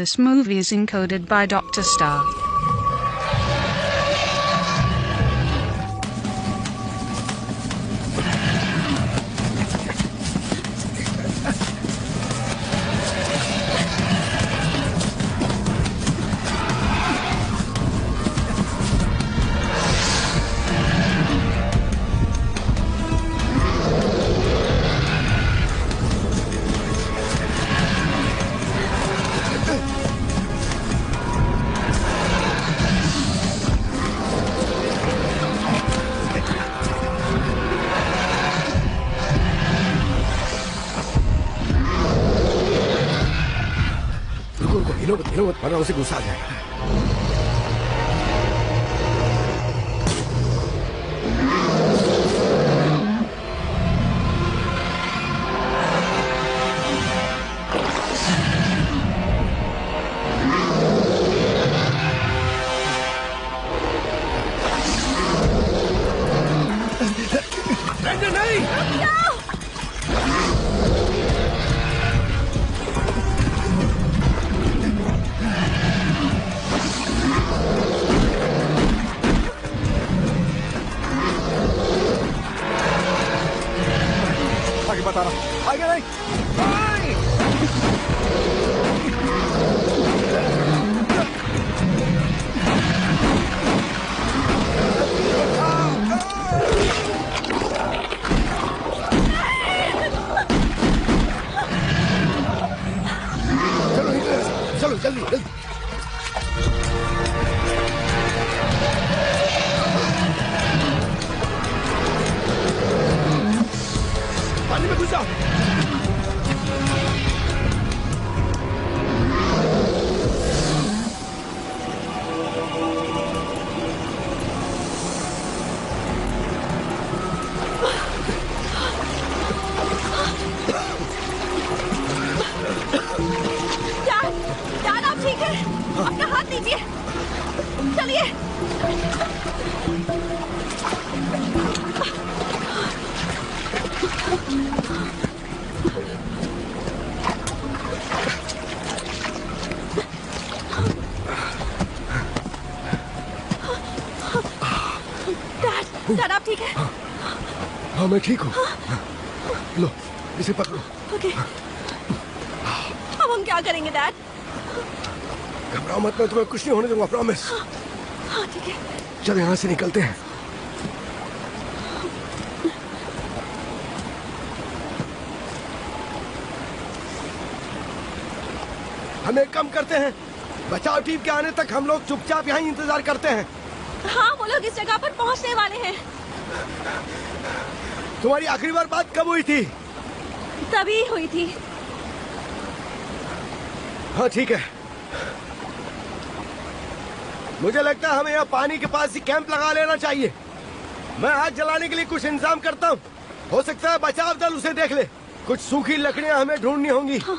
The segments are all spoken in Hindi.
This movie is encoded by Dr. Star. हिलो मत वरना उसे गुस्सा आ जाएगा। डैड आप ठीक है? हाँ मैं ठीक हूँ। लो इसे पकड़ो। ओके। अब हम क्या करेंगे डैड? घबराओ मत, मैं तुम्हें कुछ नहीं होने दूंगा, प्रॉमिस। हाँ ठीक है। चलो यहाँ से निकलते हैं। हम एक काम करते हैं, बचाव टीम के आने तक हम लोग चुपचाप यहाँ इंतजार करते हैं। हाँ वो लोग इस जगह पर पहुँचने वाले हैं। तुम्हारी आखिरी बार बात कब हुई थी? तभी हुई थी। हाँ ठीक है। मुझे लगता है हमें यहाँ पानी के पास ही कैंप लगा लेना चाहिए। मैं आग जलाने के लिए कुछ इंतजाम करता हूँ। हो सकता है बचाव दल उसे देख ले। कुछ सूखी लकड़ियाँ हमें ढूंढनी होंगी। हाँ।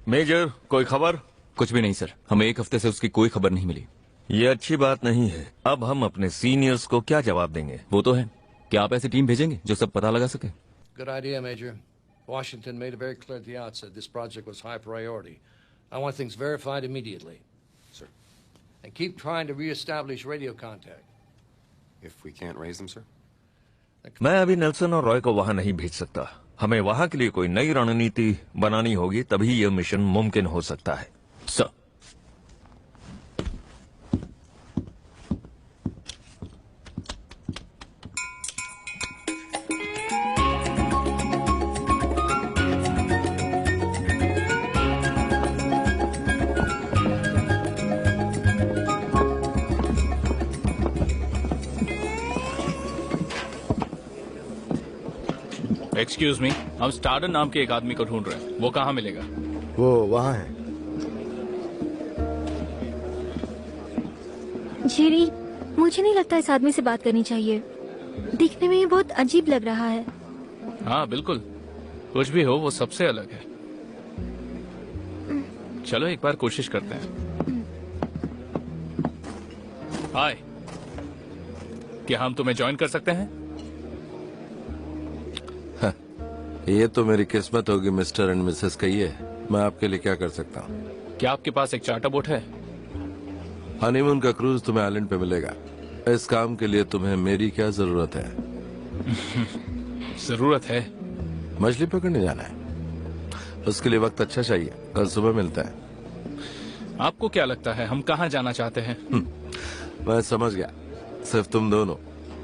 मेजर, कोई खबर? कुछ भी नहीं सर, हमें एक हफ्ते से उसकी कोई खबर नहीं मिली। ये अच्छी बात नहीं है। अब हम अपने सीनियर्स को क्या जवाब देंगे? वो तो है, क्या आप ऐसी टीम भेजेंगे जो सब पता लगा सके? Good idea, Major. Washington made it very clear at the outset this project was high priority. I want things verified immediately. Sir. And keep trying to reestablish radio contact. If we can't raise them, sir? मैं अभी नेल्सन और रॉय को वहां नहीं भेज सकता। हमें वहां के लिए कोई नई रणनीति बनानी होगी, तभी यह मिशन मुमकिन हो सकता है। सर, एक्सक्यूज मी, हम स्टार्डन नाम के एक आदमी को ढूंढ रहे हैं। वो कहाँ मिलेगा? वो वहाँ है। जेरी, मुझे नहीं लगता इस आदमी से बात करनी चाहिए। दिखने में ये बहुत अजीब लग रहा है। हाँ बिल्कुल, कुछ भी हो वो सबसे अलग है। चलो एक बार कोशिश करते हैं। हाय, क्या हम तुम्हें ज्वाइन कर सकते हैं? ये तो मेरी किस्मत होगी मिस्टर एंड मिसेस, कहिए मैं आपके लिए क्या कर सकता हूँ? क्या आपके पास एक चार्टर बोट है? हनीमून का क्रूज तुम्हें आइलैंड पे मिलेगा। इस काम के लिए तुम्हें मेरी क्या जरूरत है? जरूरत है? मछली पकड़ने जाना है, उसके लिए वक्त अच्छा चाहिए। कल सुबह मिलता है। आपको क्या लगता है हम कहाँ जाना चाहते हैं? मैं समझ गया, सिर्फ तुम दोनों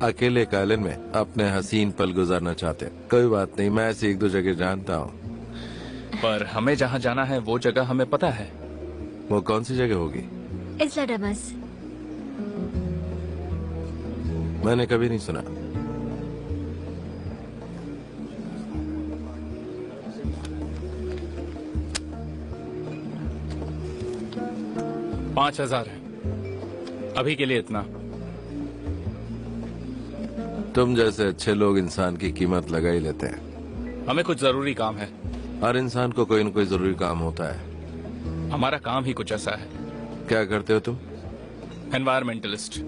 अकेले एक आइलैंड में अपने हसीन पल गुजारना चाहते। कोई बात नहीं, मैं ऐसी एक दो जगह जानता हूँ। पर हमें जहाँ जाना है वो जगह हमें पता है। वो कौन सी जगह होगी? इस्ला डमस। मैंने कभी नहीं सुना। $5,000 है अभी के लिए, इतना। तुम जैसे अच्छे लोग इंसान की कीमत लगा ही लेते हैं। हमें कुछ जरूरी काम है। हर इंसान को कोई न कोई जरूरी काम होता है। हमारा काम ही कुछ ऐसा है। क्या करते हो तुम? एनवायरमेंटलिस्ट।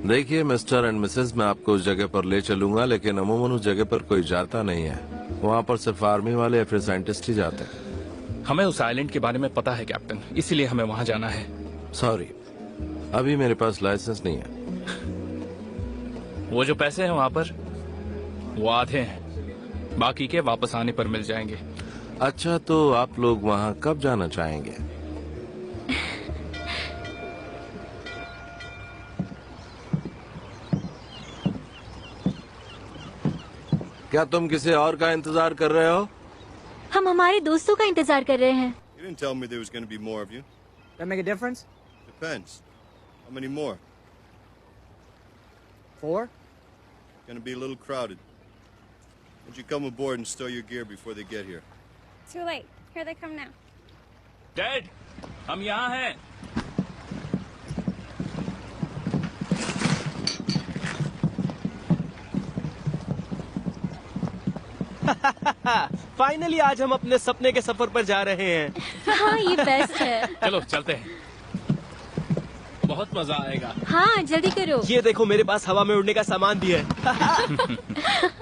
देखिए मिस्टर एंड मिसेस, मैं आपको उस जगह पर ले चलूंगा, लेकिन अमूमन उस जगह पर कोई जाता नहीं है। वहाँ पर सिर्फ आर्मी वाले या फिर साइंटिस्ट ही जाते हैं। हमें उस आइलैंड के बारे में पता है कैप्टन, इसीलिए हमें वहाँ जाना है। सॉरी, अभी मेरे पास लाइसेंस नहीं है। वो जो पैसे हैं वहाँ पर, वो आधे हैं, बाकी के वापस आने पर मिल जाएंगे। अच्छा, तो आप लोग वहाँ कब जाना चाहेंगे? क्या तुम किसी और का इंतजार कर रहे हो? हम हमारे दोस्तों का इंतजार कर रहे हैं। You didn't tell me there was going to be more of you. That make a difference? Depends. How many more? 4? Going to be a little crowded. Why don't you come aboard and stow your gear before they get here? Too late. Here they come now. Dad, हम यहाँ हैं। फाइनली आज हम अपने सपने के सफर पर जा रहे हैं। हाँ, ये बेस्ट है। चलो चलते हैं, बहुत मजा आएगा। हाँ, जल्दी करो। ये देखो, मेरे पास हवा में उड़ने का सामान भी है।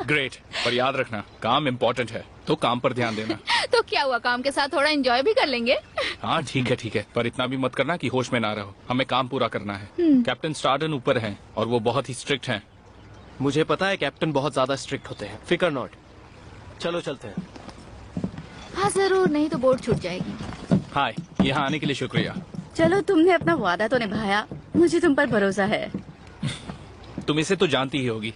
ग्रेट, पर याद रखना काम इम्पोर्टेंट है, तो काम पर ध्यान देना। तो क्या हुआ, काम के साथ थोड़ा एंजॉय भी कर लेंगे। हाँ ठीक है, पर इतना भी मत करना कि होश में ना रहो। हमें काम पूरा करना है। कैप्टन स्टार्डन ऊपर हैं और वो बहुत ही स्ट्रिक्ट हैं। मुझे पता है कैप्टन बहुत ज्यादा स्ट्रिक्ट होते हैं। फिकर नॉट। चलो चलते हैं। हाँ जरूर, नहीं तो बोट छूट जाएगी। हाय, यहाँ आने के लिए शुक्रिया। चलो, तुमने अपना वादा तो निभाया, मुझे तुम पर भरोसा है। तुम इसे तो जानती ही होगी।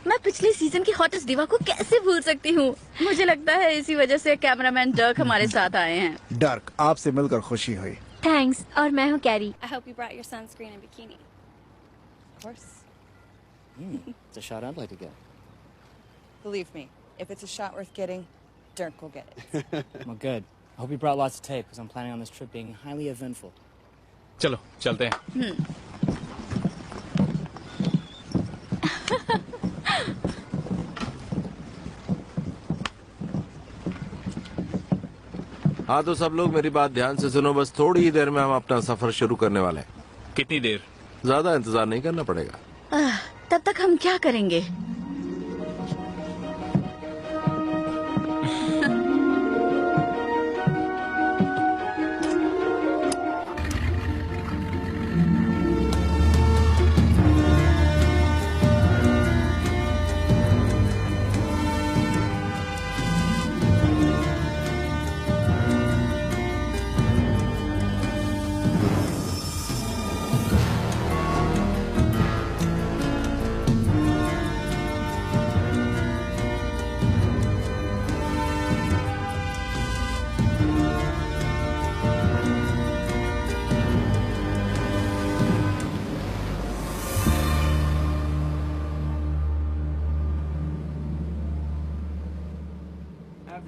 मैं पिछले सीजन की हॉटेस्ट डिवा को कैसे भूल सकती हूँ। मुझे लगता है इसी वजह से कैमरामैन डर्क हमारे साथ आए हैं। डर्क, आपसे मिलकर खुशी हुई। थैंक्स। और मैं हूँ carry. I hope you brought your sunscreen and bikini. Of course. It's a shot I'd like to get. Believe me, if it's a shot worth getting, Dirk will get it. Well, good. I hope you brought lots of tape because I'm planning on this trip being highly eventful. चलो चलते हैं। हाँ तो सब लोग मेरी बात ध्यान से सुनो, बस थोड़ी ही देर में हम अपना सफर शुरू करने वाले हैं। कितनी देर? ज्यादा इंतजार नहीं करना पड़ेगा। तब तक हम क्या करेंगे?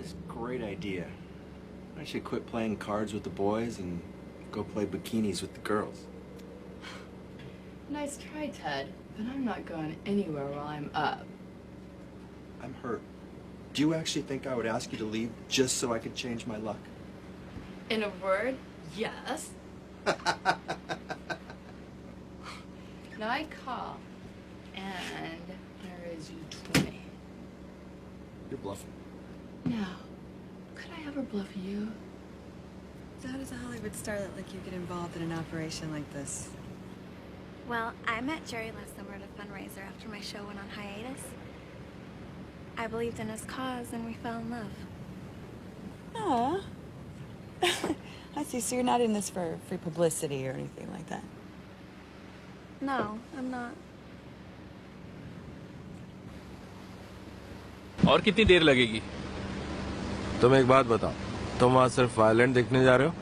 This great idea. I should quit playing cards with the boys and go play bikinis with the girls. Nice try, Ted, but I'm not going anywhere while I'm up. I'm hurt. Do you actually think I would ask you to leave just so I could change my luck? In a word, yes. Now I call, and I raise you 20. You're bluffing. No. Could I ever bluff you? How does a Hollywood starlet like you get involved in an operation like this? Well, I met Jerry last summer at a fundraiser after my show went on hiatus. I believed in his cause and we fell in love. Aw. I see, so you're not in this for free publicity or anything like that? No, I'm not. और कितनी देर लगेगी? तुम एक बात बताओ, तुम वहां सिर्फ आइलैंड देखने जा रहे हो?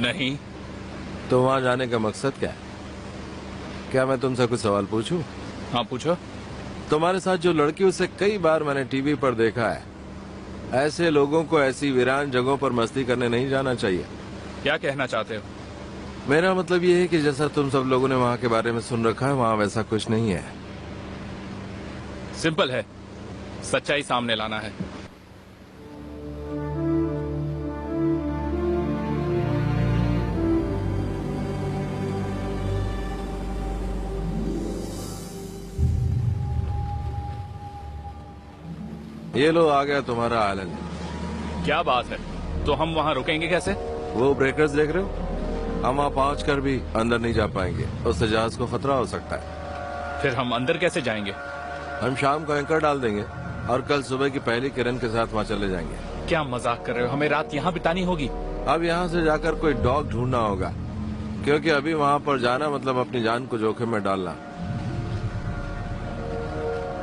नहीं। तो वहां जाने का मकसद क्या है? क्या मैं तुमसे कुछ सवाल पूछूं? हाँ पूछो। तुम्हारे साथ जो लड़की, उसे कई बार मैंने टीवी पर देखा है। ऐसे लोगों को ऐसी वीरान जगहों पर मस्ती करने नहीं जाना चाहिए। क्या कहना चाहते हो? मेरा मतलब ये है कि जैसा तुम सब लोगों ने वहाँ के बारे में सुन रखा है, वहाँ वैसा कुछ नहीं है। सिंपल है, सच्चाई सामने लाना है। ये लो आ गया तुम्हारा आइलैंड। क्या बात है, तो हम वहाँ रुकेंगे कैसे? वो ब्रेकर्स देख रहे हो? हम वहाँ पहुँच कर भी अंदर नहीं जा पाएंगे, उससे जहाज को खतरा हो सकता है। फिर हम अंदर कैसे जाएंगे? हम शाम को एंकर डाल देंगे और कल सुबह की पहली किरण के साथ वहाँ चले जाएंगे। क्या मजाक कर रहे हो? हमें रात यहाँ बितानी होगी। अब यहाँ से जाकर कोई डॉग ढूंढना होगा, क्योंकि अभी वहाँ पर जाना मतलब अपनी जान को जोखिम में डालना।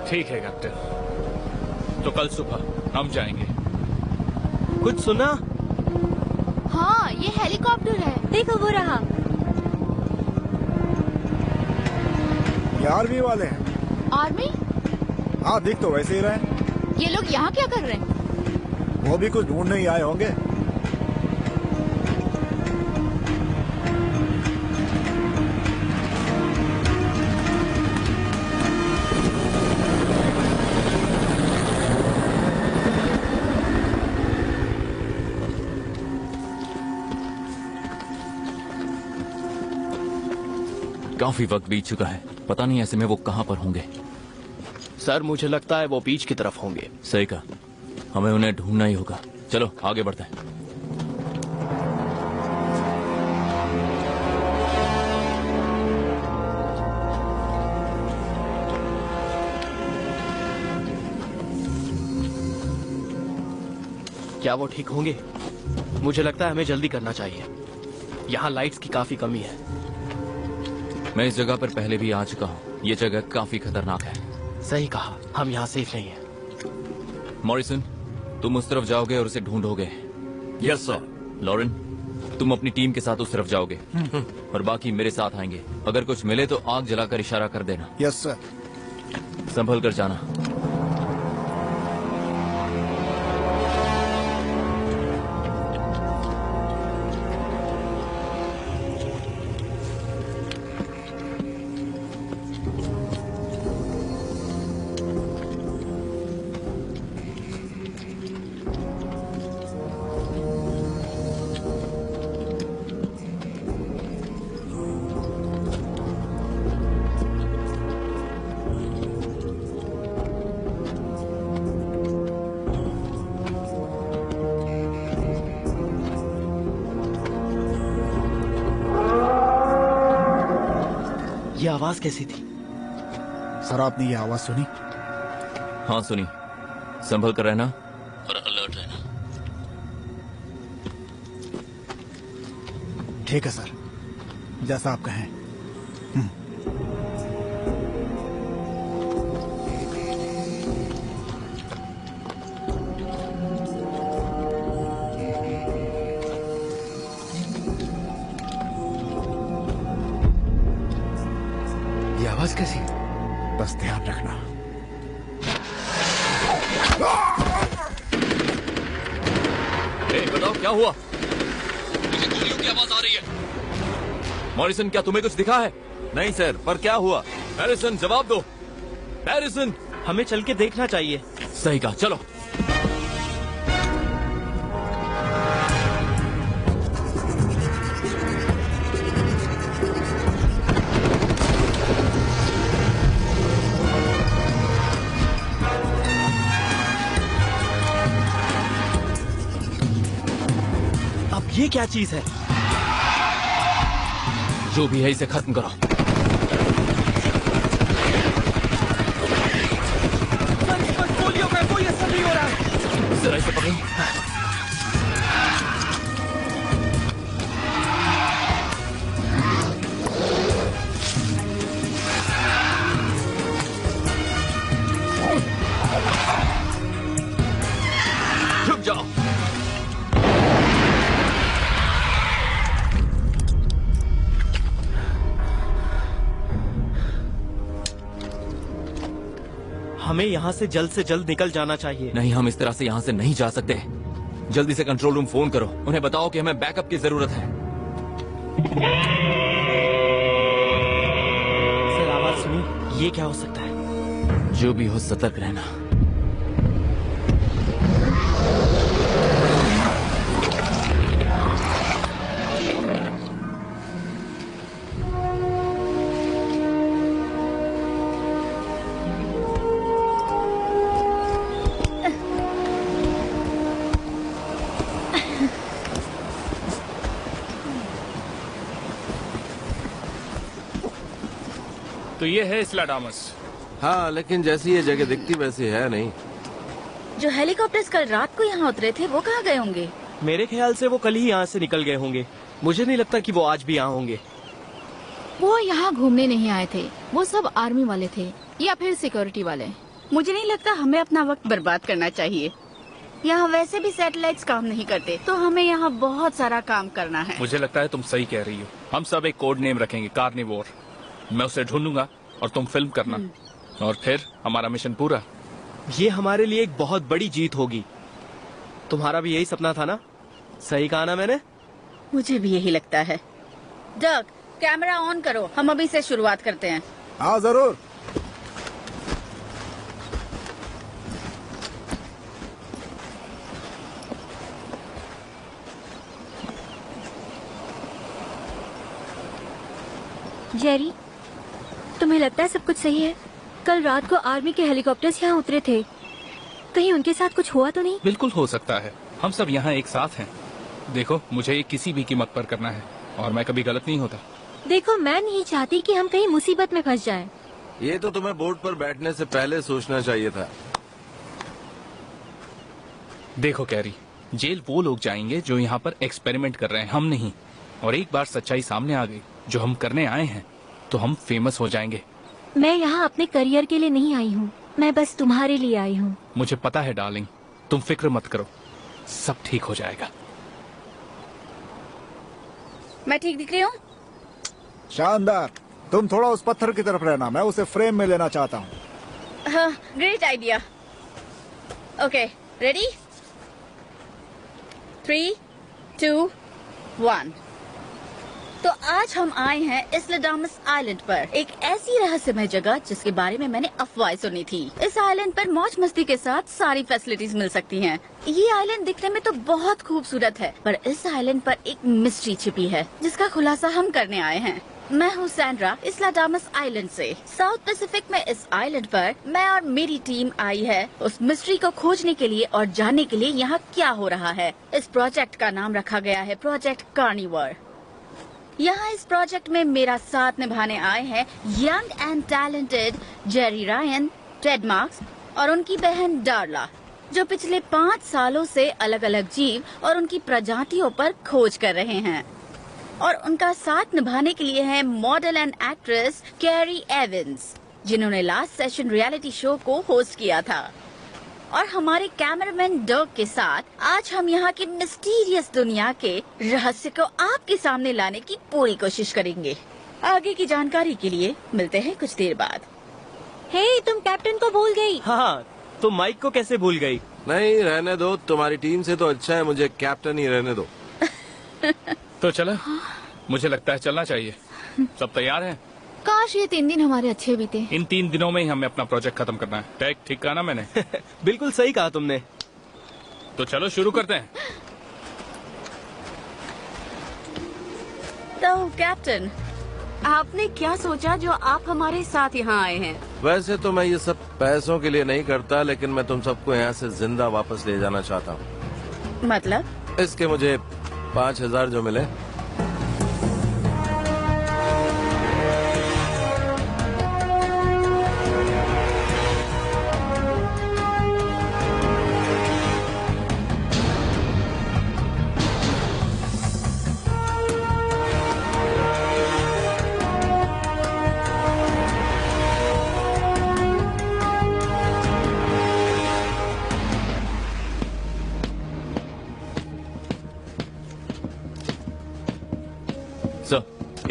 ठीक है कैप्टन, तो कल सुबह हम जाएंगे। कुछ सुना? हाँ, ये हेलीकॉप्टर है, देखो वो रहा। ये आर्मी वाले हैं। आर्मी? हाँ, दिख तो वैसे ही रहे। ये लोग यहाँ क्या कर रहे हैं? वो भी कुछ ढूंढने ही आए होंगे। काफी वक्त बीत चुका है, पता नहीं ऐसे में वो कहाँ पर होंगे। सर मुझे लगता है वो बीच की तरफ होंगे। सही कहा, हमें उन्हें ढूंढना ही होगा। चलो आगे बढ़ते हैं। क्या वो ठीक होंगे? मुझे लगता है हमें जल्दी करना चाहिए। यहाँ लाइट्स की काफी कमी है। मैं इस जगह पर पहले भी आ चुका हूँ, ये जगह काफी खतरनाक है। सही कहा, हम यहाँ सेफ नहीं हैं। मॉरिसन, तुम उस तरफ जाओगे और उसे ढूंढोगे। Yes sir. लॉरेन, तुम अपनी टीम के साथ उस तरफ जाओगे और बाकी मेरे साथ आएंगे। अगर कुछ मिले तो आग जलाकर इशारा कर देना। Yes sir. संभल कर जाना। ये आवाज कैसी थी? सर आपने ये आवाज सुनी? हाँ सुनी। संभल कर रहना और अलर्ट रहना। ठीक है सर, जैसा आप कहें। ये आवाज कैसी? बस ध्यान रखना। बताओ क्या हुआ? मुझे गोलियों की आवाज आ रही है। मॉरिसन, क्या तुम्हें कुछ दिखा है? नहीं सर, पर क्या हुआ? हैरिसन, जवाब दो। हैरिसन, हमें चल के देखना चाहिए। सही कहा, चलो। ये क्या चीज है? जो भी है इसे खत्म करो। गोलियों का कोई असर नहीं हो रहा है। जरा इसे पकड़ो। रुक जाओ। हमें यहाँ से जल्द निकल जाना चाहिए। नहीं, हम इस तरह से यहाँ से नहीं जा सकते। जल्दी से कंट्रोल रूम फोन करो, उन्हें बताओ कि हमें बैकअप की जरूरत है। सर आवाज सुनी? ये क्या हो सकता है? जो भी हो सतर्क रहना। तो ये है इस्लाडामस। हाँ, लेकिन जैसी ये जगह दिखती वैसी है नहीं। जो हेलीकॉप्टर्स कल रात को यहाँ उतरे थे वो कहाँ गए होंगे? मेरे ख्याल से वो कल ही यहाँ से निकल गए होंगे। मुझे नहीं लगता कि वो आज भी यहाँ होंगे। वो यहाँ घूमने नहीं आए थे, वो सब आर्मी वाले थे या फिर सिक्योरिटी वाले। मुझे नहीं लगता हमें अपना वक्त बर्बाद करना चाहिए। यहाँ वैसे भी सैटेलाइट्स काम नहीं करते, तो हमें यहाँ बहुत सारा काम करना है। मुझे लगता है तुम सही कह रही हो। हम सब एक कोड नेम रखेंगे, कार्निवोर। मैं उसे ढूंढूंगा और तुम फिल्म करना, और फिर हमारा मिशन पूरा। ये हमारे लिए एक बहुत बड़ी जीत होगी। तुम्हारा भी यही सपना था ना? सही कहा ना मैंने? मुझे भी यही लगता है। डक, कैमरा ऑन करो, हम अभी से शुरुआत करते हैं। हाँ जरूर। जेरी, तुम्हें लगता है सब कुछ सही है? कल रात को आर्मी के हेलीकॉप्टर्स यहाँ उतरे थे, कहीं उनके साथ कुछ हुआ तो नहीं? बिल्कुल हो सकता है। हम सब यहाँ एक साथ हैं। देखो, मुझे ये किसी भी कीमत पर करना है और मैं कभी गलत नहीं होता। देखो, मैं नहीं चाहती कि हम कहीं मुसीबत में फंस जाएं। ये तो तुम्हें बोर्ड पर बैठने से पहले सोचना चाहिए था। देखो कैरी, जेल वो लोग जाएंगे जो यहाँ पर एक्सपेरिमेंट कर रहे हैं, हम नहीं। और एक बार सच्चाई सामने आ गई जो हम करने आए हैं, तो हम फेमस हो जाएंगे। मैं यहाँ अपने करियर के लिए नहीं आई हूँ, मैं बस तुम्हारे लिए आई हूँ। मुझे पता है डार्लिंग, तुम फिक्र मत करो, सब ठीक हो जाएगा। मैं ठीक दिख रही हूँ? शानदार। तुम थोड़ा उस पत्थर की तरफ रहना, मैं उसे फ्रेम में लेना चाहता हूँ। हाँ, ग्रेट आइडिया। Okay, ready? 3, 2, 1। तो आज हम आए हैं इस्लाडामस आइलैंड पर, एक ऐसी रहस्यमय जगह जिसके बारे में मैंने अफवाहें सुनी थी। इस आइलैंड पर मौज मस्ती के साथ सारी फैसिलिटीज मिल सकती हैं। ये आइलैंड दिखने में तो बहुत खूबसूरत है, पर इस आइलैंड पर एक मिस्ट्री छिपी है जिसका खुलासा हम करने आए हैं। मैं हूँ सैंड्रा, इस्लाडामस आइलैंड से। साउथ पैसिफिक में इस आइलैंड पर मैं और मेरी टीम आई है उस मिस्ट्री को खोजने के लिए और जानने के लिए यहाँ क्या हो रहा है। इस प्रोजेक्ट का नाम रखा गया है प्रोजेक्ट कार्निवोर। यहाँ इस प्रोजेक्ट में मेरा साथ निभाने आए हैं young and talented Jerry Ryan, Ted marks और उनकी बहन डार्ला, जो पिछले 5 सालों से अलग अलग जीव और उनकी प्रजातियों पर खोज कर रहे हैं। और उनका साथ निभाने के लिए है model and actress carry Evans, जिन्होंने लास्ट सेशन रियलिटी शो को होस्ट किया था। और हमारे कैमरामैन डर्क के साथ आज हम यहाँ की मिस्टीरियस दुनिया के रहस्य को आपके सामने लाने की पूरी कोशिश करेंगे। आगे की जानकारी के लिए मिलते हैं कुछ देर बाद। हे, तुम कैप्टन को भूल गई। हाँ, तो माइक को कैसे भूल गई? नहीं, रहने दो, तुम्हारी टीम से तो अच्छा है मुझे कैप्टन ही रहने दो। तो चलो, मुझे लगता है चलना चाहिए। सब तैयार हैं? काश ये 3 दिन हमारे अच्छे बीते। इन 3 दिनों में ही हमें अपना प्रोजेक्ट खत्म करना है। टैग ठीक कहा ना मैंने? बिल्कुल सही कहा तुमने। तो चलो शुरू करते हैं। तो कैप्टन, आपने क्या सोचा जो आप हमारे साथ यहाँ आए हैं? वैसे तो मैं ये सब पैसों के लिए नहीं करता, लेकिन मैं तुम सबको यहाँ से जिंदा वापस ले जाना चाहता हूँ। मतलब? इसके मुझे 5,000 जो मिले। सर,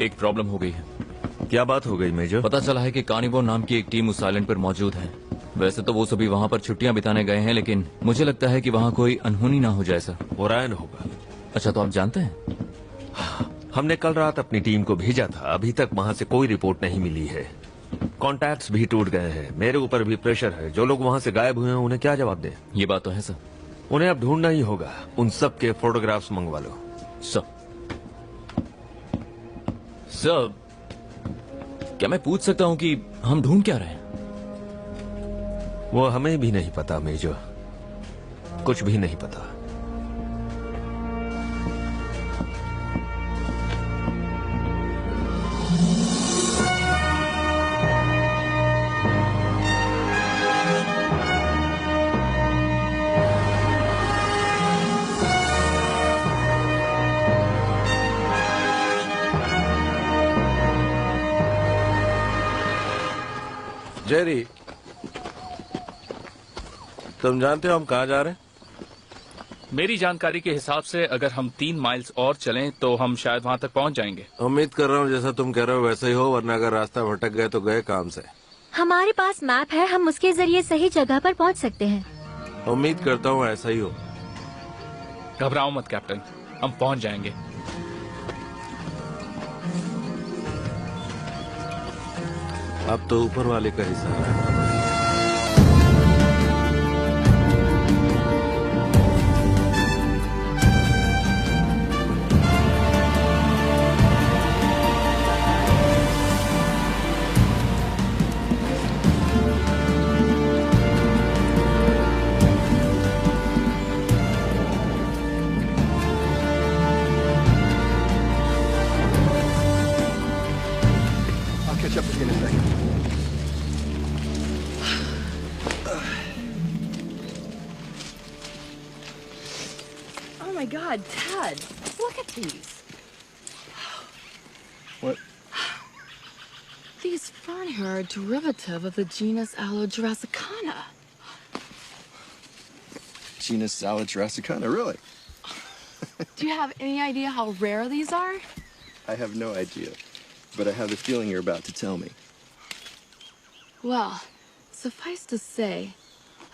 एक प्रॉब्लम हो गई है। क्या बात हो गई मेजर? पता चला है कि कार्निवोर नाम की एक टीम उस आइलैंड पर मौजूद है। वैसे तो वो सभी वहाँ पर छुट्टियाँ बिताने गए हैं, लेकिन मुझे लगता है कि वहाँ कोई अनहोनी ना हो जाए सर। ओरायन होगा। अच्छा, तो आप जानते हैं? हमने कल रात अपनी टीम को भेजा था, अभी तक वहाँ से कोई रिपोर्ट नहीं मिली है। कॉन्टैक्ट्स भी टूट गए हैं। मेरे ऊपर भी प्रेशर है। जो लोग वहाँ से गायब हुए हैं उन्हें क्या जवाब दें? ये बात तो है सर। उन्हें अब ढूंढना ही होगा। उन सब के फोटोग्राफ्स मंगवा लो। सर, क्या मैं पूछ सकता हूँ कि हम ढूंढ क्या रहे हैं? वो हमें भी नहीं पता मेजर, कुछ भी नहीं पता। जेरी, तुम जानते हो हम कहाँ जा रहे हैं? मेरी जानकारी के हिसाब से अगर हम 3 माइल्स और चलें तो हम शायद वहाँ तक पहुँच जाएंगे। उम्मीद कर रहा हूँ जैसा तुम कह रहे हो वैसा ही हो, वरना अगर रास्ता भटक गए तो गए काम से। हमारे पास मैप है, हम उसके जरिए सही जगह पर पहुँच सकते हैं। उम्मीद करता हूँ ऐसा ही हो। घबराओ मत कैप्टन, हम पहुँच जाएंगे। अब तो ऊपर वाले का ही सहारा है। I'll catch up with you in a second. Oh my God, Ted! Look at these. What? These fern hair are derivative of the genus Allodrasicana. Genus Allodrasicana, really? Do you have any idea how rare these are? I have no idea, but I have the feeling you're about to tell me. Well, suffice to say,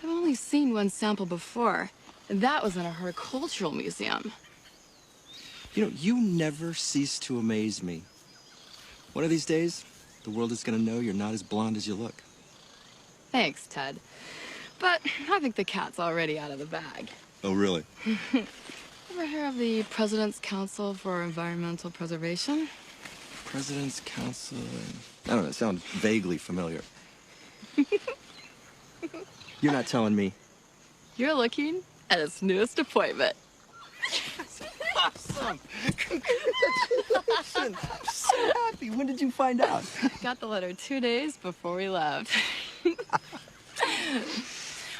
I've only seen one sample before, and that was in a horticultural museum. You know, you never cease to amaze me. One of these days, the world is going to know you're not as blonde as you look. Thanks, Ted. But I think the cat's already out of the bag. Oh, really? Ever hear of the President's Council for Environmental Preservation? President's Council. I don't know, it sounds vaguely familiar. You're not telling me. You're looking at its newest appointment. awesome! Congratulations! I'm so happy. When did you find out? Got the letter 2 days before we left.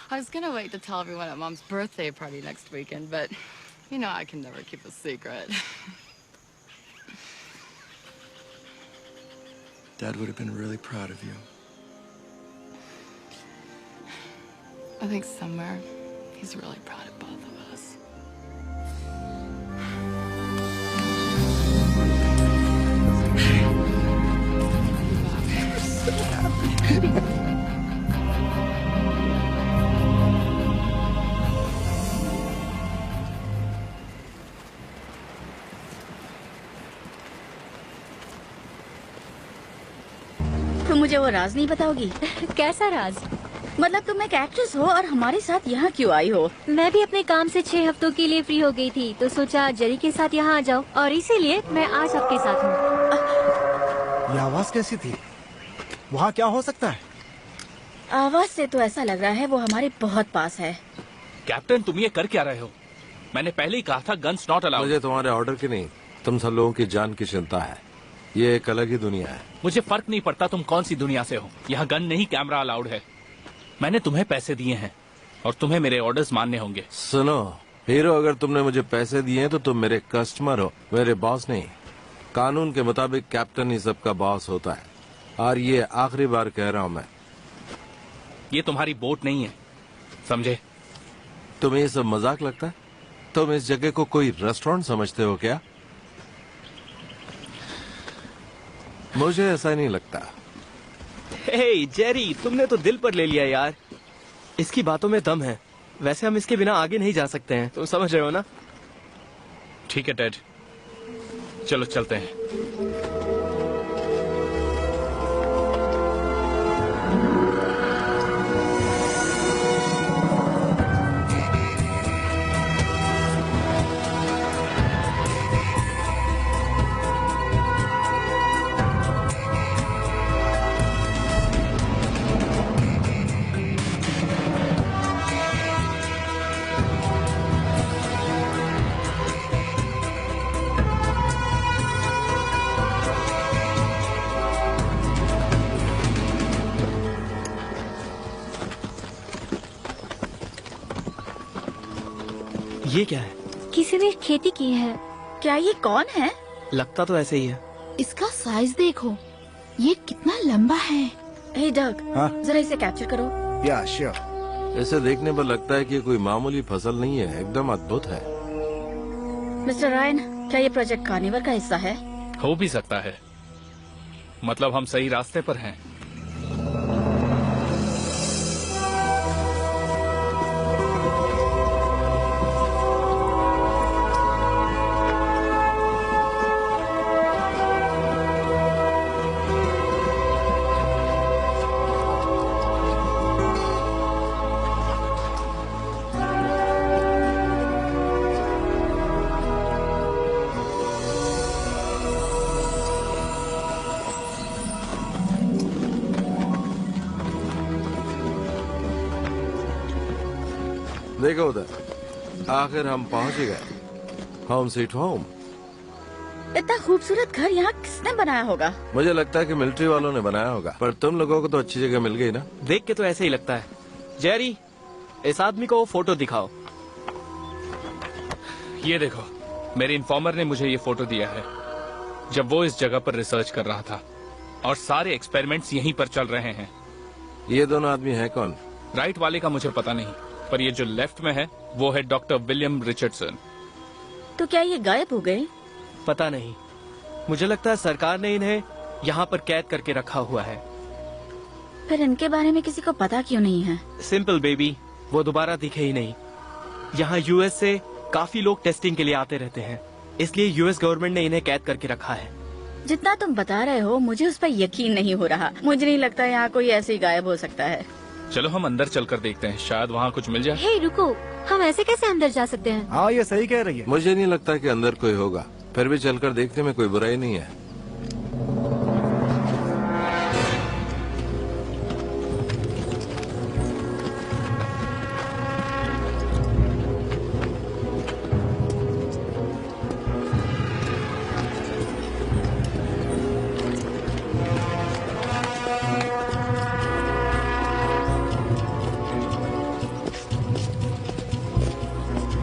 I was gonna wait to tell everyone at Mom's birthday party next weekend, but you know I can never keep a secret. Dad would have been really proud of you. I think somewhere he's really proud of both of us. तुम मुझे वो राज नहीं बताओगी? कैसा राज? मतलब तुम एक एक्ट्रेस हो और हमारे साथ यहाँ क्यों आई हो? मैं भी अपने काम से 6 हफ्तों के लिए फ्री हो गई थी, तो सोचा जेरी के साथ यहाँ आ जाओ, और इसीलिए मैं आज आपके साथ हूँ। ये आवाज कैसी थी? वहाँ क्या हो सकता है? आवाज से तो ऐसा लग रहा है वो हमारे बहुत पास है। कैप्टन, तुम ये कर क्या रहे हो? मैंने पहले ही कहा था गन्स नॉट अलाउड। मुझे तुम्हारे ऑर्डर की नहीं, तुम सब लोगों की जान की चिंता है। ये एक अलग ही दुनिया है। मुझे फर्क नहीं पड़ता तुम कौन सी दुनिया से हो, यहाँ गन नहीं कैमरा अलाउड है। मैंने तुम्हें पैसे दिए हैं और तुम्हें मेरे ऑर्डर्स मानने होंगे। सुनो हीरो, अगर तुमने मुझे पैसे दिए हैं तो तुम मेरे कस्टमर हो, मेरे बॉस नहीं। कानून के मुताबिक कैप्टन ही सबका बॉस होता है, और ये आखिरी बार कह रहा हूँ मैं। ये तुम्हारी बोट नहीं है, समझे? तुम्हें ये सब मजाक लगता है? तुम इस जगह को कोई रेस्टोरेंट समझते हो क्या? मुझे ऐसा नहीं लगता। हे जेरी, तुमने तो दिल पर ले लिया यार। इसकी बातों में दम है। वैसे हम इसके बिना आगे नहीं जा सकते हैं, तुम समझ रहे हो ना? ठीक है टेड, चलो चलते हैं। ये क्या है? किसी ने खेती की है। क्या ये कौन है? लगता तो ऐसे ही है। इसका साइज देखो, ये कितना लंबा है। हे डग, जरा इसे कैप्चर करो। या श्योर। इसे देखने पर लगता है कि ये कोई मामूली फसल नहीं है, एकदम अद्भुत है। मिस्टर रायन, क्या ये प्रोजेक्ट कार्निवल का हिस्सा है? हो भी सकता है, मतलब हम सही रास्ते पर हैं। देखो उधर, आखिर हम पहुंच ही गए। Home sweet home. इतना खूबसूरत घर यहाँ किसने बनाया होगा? मुझे लगता है कि मिलिट्री वालों ने बनाया होगा, पर तुम लोगों को तो अच्छी जगह मिल गई ना। देख के तो ऐसे ही लगता है। जेरी, इस आदमी को फोटो दिखाओ। ये देखो, मेरे इन्फॉर्मर ने मुझे ये फोटो दिया है जब वो इस जगह पर रिसर्च कर रहा था, और सारे एक्सपेरिमेंट्स यहीं पर चल रहे हैं। ये दोनों आदमी हैं कौन? राइट वाले का मुझे पता नहीं, पर ये जो लेफ्ट में है वो है डॉक्टर विलियम रिचर्डसन। तो क्या ये गायब हो गए? पता नहीं, मुझे लगता है सरकार ने इन्हें यहाँ पर कैद करके रखा हुआ है। फिर इनके बारे में किसी को पता क्यों नहीं है? सिंपल बेबी, वो दोबारा दिखे ही नहीं। यहाँ यूएस से काफी लोग टेस्टिंग के लिए आते रहते हैं, इसलिए यूएस गवर्नमेंट ने इन्हें कैद करके रखा है। जितना तुम बता रहे हो मुझे उस पर यकीन नहीं हो रहा। मुझे नहीं लगता यहाँ कोई ऐसे ही गायब हो सकता है। चलो हम अंदर चलकर देखते हैं, शायद वहाँ कुछ मिल जाए। हे रुको, हम ऐसे कैसे अंदर जा सकते हैं? हाँ ये सही कह रही है। मुझे नहीं लगता कि अंदर कोई होगा, फिर भी चलकर देखने में कोई बुराई नहीं है।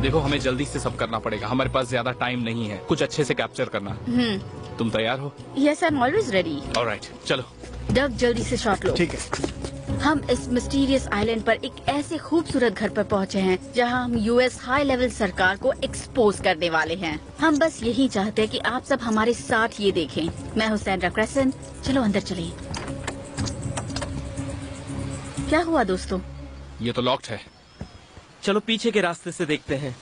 देखो हमें जल्दी से सब करना पड़ेगा, हमारे पास ज्यादा टाइम नहीं है, कुछ अच्छे से कैप्चर करना। तुम तैयार हो? Yes, I am always ready. Alright, चलो। डग जल्दी से शॉट लो। ठीक है। हम इस मिस्टीरियस आइलैंड पर एक ऐसे खूबसूरत घर पर पहुंचे हैं जहां हम यूएस हाई लेवल सरकार को एक्सपोज करने वाले हैं। हम बस यही चाहते हैं कि आप सब हमारे साथ ये देखें। मैं हूं सैंड्रा क्रेसेंट, चलो अंदर चलिए। क्या हुआ दोस्तों? ये तो लॉक्ड है। चलो पीछे के रास्ते से देखते हैं।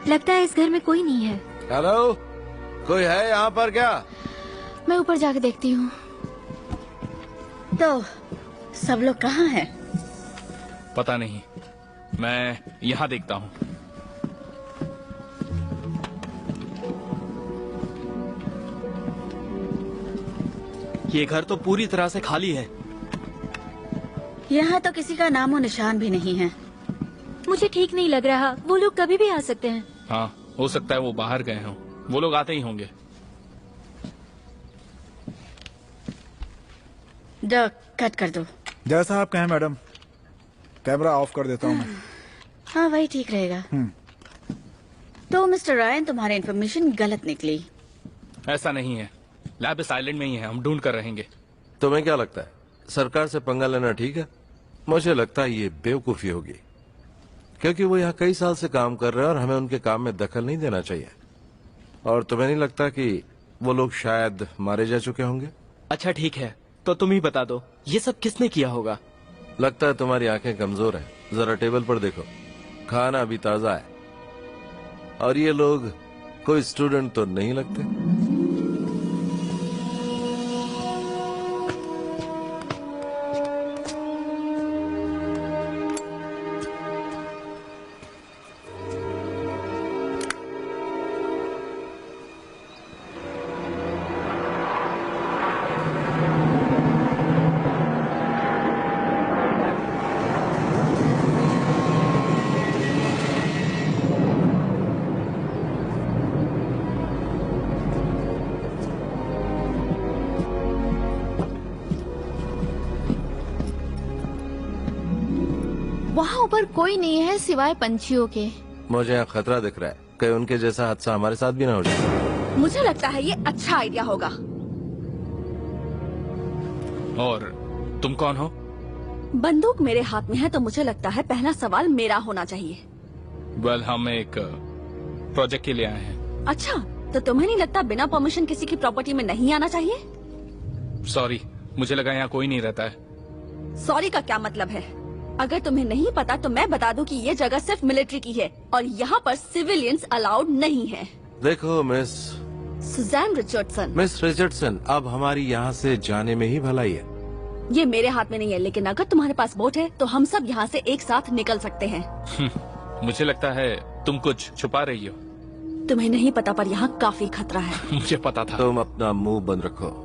लगता है इस घर में कोई नहीं है। हेलो, कोई है यहाँ पर क्या? मैं ऊपर जाके देखती हूँ। तो सब लोग कहाँ हैं? पता नहीं, मैं यहाँ देखता हूँ। ये घर तो पूरी तरह से खाली है। यहाँ तो किसी का नामो निशान भी नहीं है। मुझे ठीक नहीं लग रहा, वो लोग कभी भी आ सकते हैं। हाँ, हो सकता है वो बाहर गए हों, वो लोग आते ही होंगे। डग कट कर दो। जैसा आप कहें मैडम, कैमरा ऑफ कर देता हूँ मैं। हाँ वही ठीक रहेगा। तो मिस्टर रायन, तुम्हारी इन्फॉर्मेशन गलत निकली। ऐसा नहीं है, लैब इस आइलैंड में ही है, हम ढूंढ कर रहेंगे। तुम्हें क्या लगता है सरकार से पंगा लेना ठीक है? मुझे लगता है ये बेवकूफी होगी, क्योंकि वो यहाँ कई साल से काम कर रहे हैं और हमें उनके काम में दखल नहीं देना चाहिए। और तुम्हें नहीं लगता कि वो लोग शायद मारे जा चुके होंगे? अच्छा ठीक है, तो तुम ही बता दो, ये सब किसने किया होगा? लगता है तुम्हारी आंखें कमजोर हैं। जरा टेबल पर देखो, खाना अभी ताजा है। और ये लोग कोई स्टूडेंट तो नहीं लगते। वहाँ ऊपर कोई नहीं है सिवाय पंछियों के। मुझे यहाँ खतरा दिख रहा है, कहीं उनके जैसा हादसा हमारे साथ भी ना हो जाए। मुझे लगता है ये अच्छा आइडिया होगा। और तुम कौन हो? बंदूक मेरे हाथ में है, तो मुझे लगता है पहला सवाल मेरा होना चाहिए। वेल, हम एक प्रोजेक्ट के लिए आए हैं। अच्छा, तो तुम्हें नहीं लगता बिना परमिशन किसी की प्रॉपर्टी में नहीं आना चाहिए? सॉरी, मुझे लगा यहाँ कोई नहीं रहता है। सॉरी का क्या मतलब है? अगर तुम्हें नहीं पता तो मैं बता दूं कि ये जगह सिर्फ मिलिट्री की है और यहाँ पर सिविलियंस अलाउड नहीं है। देखो Miss Susan Richardson. Miss Richardson, अब हमारी यहाँ से जाने में ही भलाई है। ये मेरे हाथ में नहीं है, लेकिन अगर तुम्हारे पास बोट है तो हम सब यहाँ से एक साथ निकल सकते हैं। मुझे लगता है तुम कुछ छुपा रही हो। तुम्हें नहीं पता, पर यहाँ काफी खतरा है। मुझे पता था। तुम अपना मुंह बंद रखो।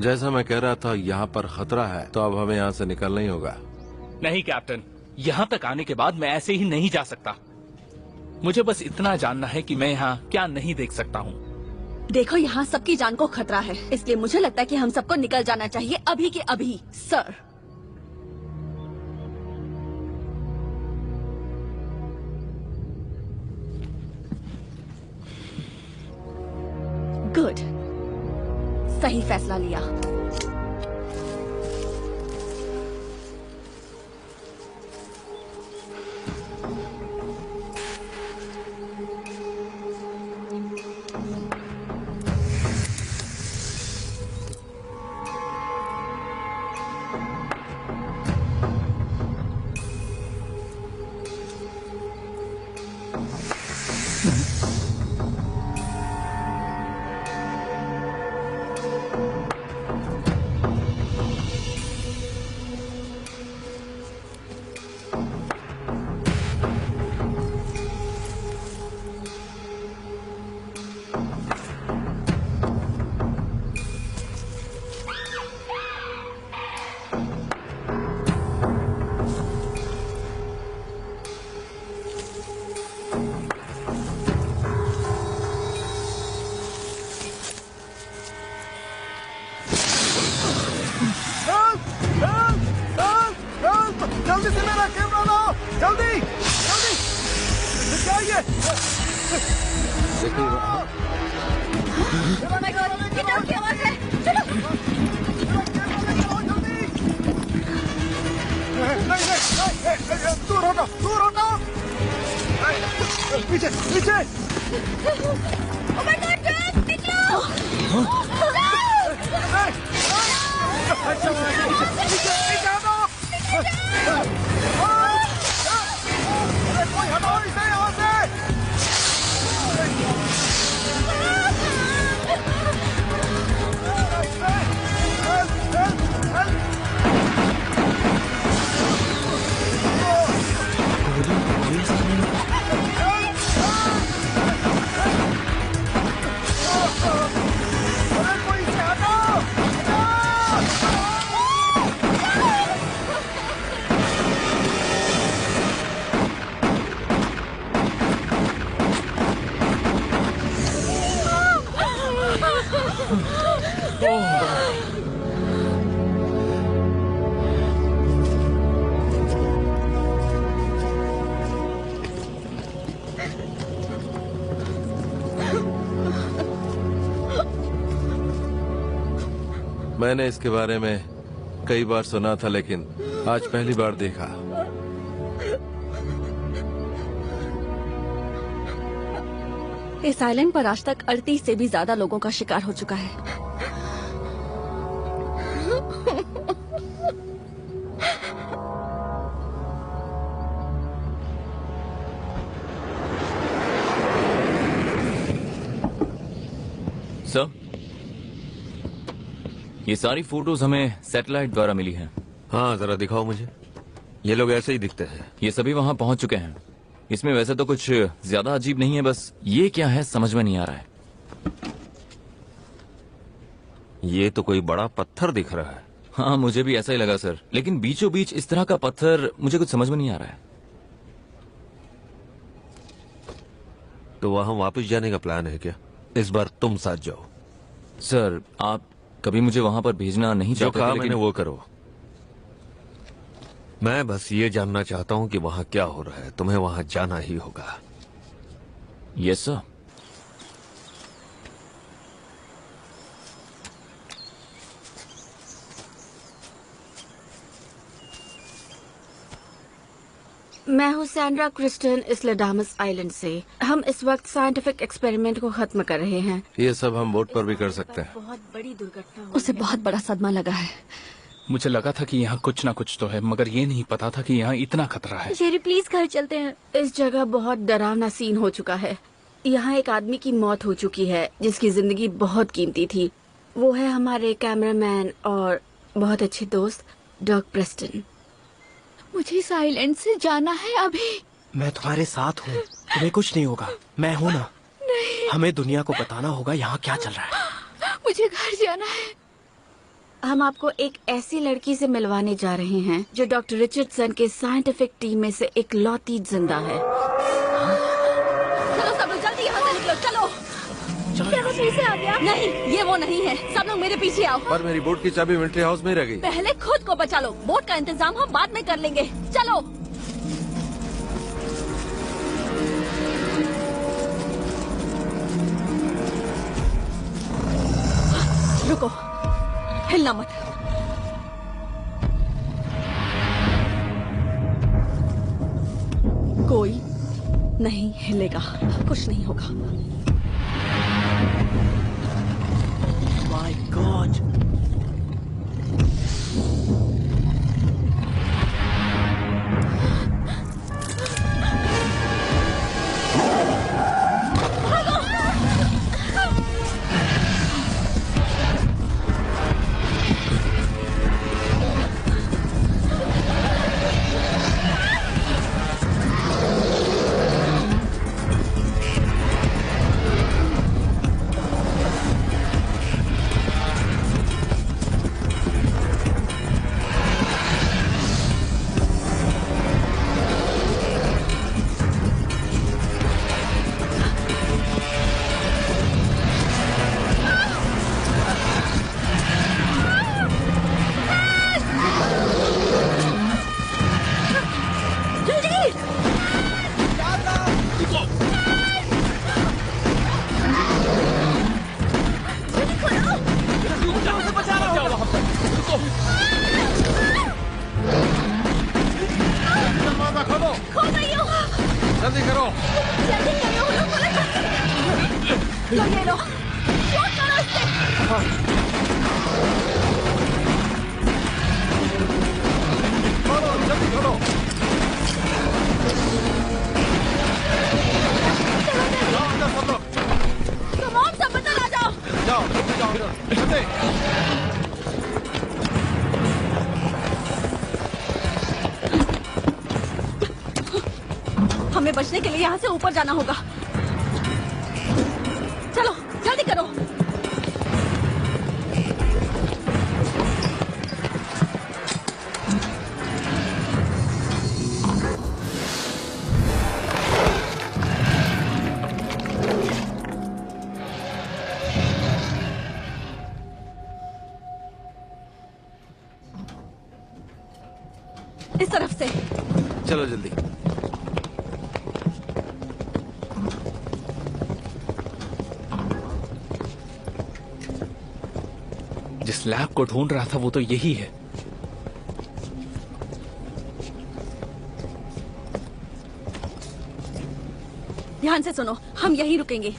जैसा मैं कह रहा था, यहाँ पर खतरा है, तो अब हमें यहाँ से निकलना ही होगा। नहीं कैप्टन, यहाँ तक आने के बाद मैं ऐसे ही नहीं जा सकता। मुझे बस इतना जानना है कि मैं यहाँ क्या नहीं देख सकता हूँ। देखो, यहाँ सबकी जान को खतरा है, इसलिए मुझे लगता है कि हम सबको निकल जाना चाहिए अभी के अभी, सर। गुड, सही फैसला लिया। Oh my God, ये डर की आवाज है। चलो। नहीं, दूर हटो, दूर हटो। पीछे, पीछे। Oh my God, डर, निकलो। कोई हटाओ इसे यहाँ से। मैंने इसके बारे में कई बार सुना था, लेकिन आज पहली बार देखा। इस आइलैंड पर आज तक 38 से भी ज्यादा लोगों का शिकार हो चुका है। सर, ये सारी फोटोज हमें सैटेलाइट द्वारा मिली हैं। हाँ, जरा दिखाओ मुझे। ये लोग ऐसे ही दिखते हैं। ये सभी वहाँ पहुँच चुके हैं। इसमें वैसे तो कुछ ज्यादा अजीब नहीं है, बस ये क्या है समझ में नहीं आ रहा है। ये तो कोई बड़ा पत्थर दिख रहा है। हाँ, मुझे भी ऐसा ही लगा सर, लेकिन बीचों बीच इस तरह का पत्थर मुझे कुछ समझ में नहीं आ रहा है। तो वहाँ वापस जाने का प्लान है क्या? इस बार तुम साथ जाओ। सर, आप कभी मुझे वहाँ पर भेजना नहीं जो चाहते कहा थे, मैंने वो करो। मैं बस ये जानना चाहता हूँ कि वहाँ क्या हो रहा है। तुम्हें वहाँ जाना ही होगा। Yes sir. मैं हूँ सैंड्रा क्रिस्टन इसलेडामस आइलैंड से। हम इस वक्त साइंटिफिक एक्सपेरिमेंट को खत्म कर रहे हैं। ये सब हम बोट पर भी कर सकते हैं। बहुत बड़ी दुर्घटना उसे बहुत बड़ा सदमा लगा है। मुझे लगा था कि यहाँ कुछ ना कुछ तो है, मगर ये नहीं पता था कि यहाँ इतना खतरा है। जेरी प्लीज घर चलते हैं। इस जगह बहुत डरावना सीन हो चुका है। यहाँ एक आदमी की मौत हो चुकी है जिसकी जिंदगी बहुत कीमती थी। वो है हमारे कैमरामैन और बहुत अच्छे दोस्त डॉग प्रेस्टन। मुझे इस आइलैंड से जाना है अभी। मैं तुम्हारे साथ हूँ, तुम्हें कुछ नहीं होगा। मैं हूँ ना। नहीं, हमें दुनिया को बताना होगा यहाँ क्या चल रहा है। मुझे घर जाना है। हम आपको एक ऐसी लड़की से मिलवाने जा रहे हैं जो डॉक्टर रिचर्डसन के साइंटिफिक टीम में से इकलौती जिंदा है। चलो सब लोग जल्दी यहाँ से निकलो, चलो। क्या वो फिर से आ गया? नहीं, ये वो नहीं है। सब लोग मेरे पीछे आओ। पर मेरी बोट की चाबी मिलिट्री हाउस में ही रह गई। पहले खुद को बचा लो, बोट का इंतजाम हम बाद में कर लेंगे। चलो। रुको, हिलना मत। कोई नहीं हिलेगा, कुछ नहीं होगा। My God. खो गई हूँ। जल्दी करो। जल्दी करो, लोग बोले तो ये लो, शूट करो इससे। जल्दी करो। Come on, सब अंदर आ जाओ। जाओ, जल्दी। हमें बचने के लिए यहाँ से ऊपर जाना होगा। चलो जल्दी करो। इस तरफ से। चलो जल्दी। जिस लैब को ढूंढ रहा था वो तो यही है। ध्यान से सुनो, हम यहीं रुकेंगे।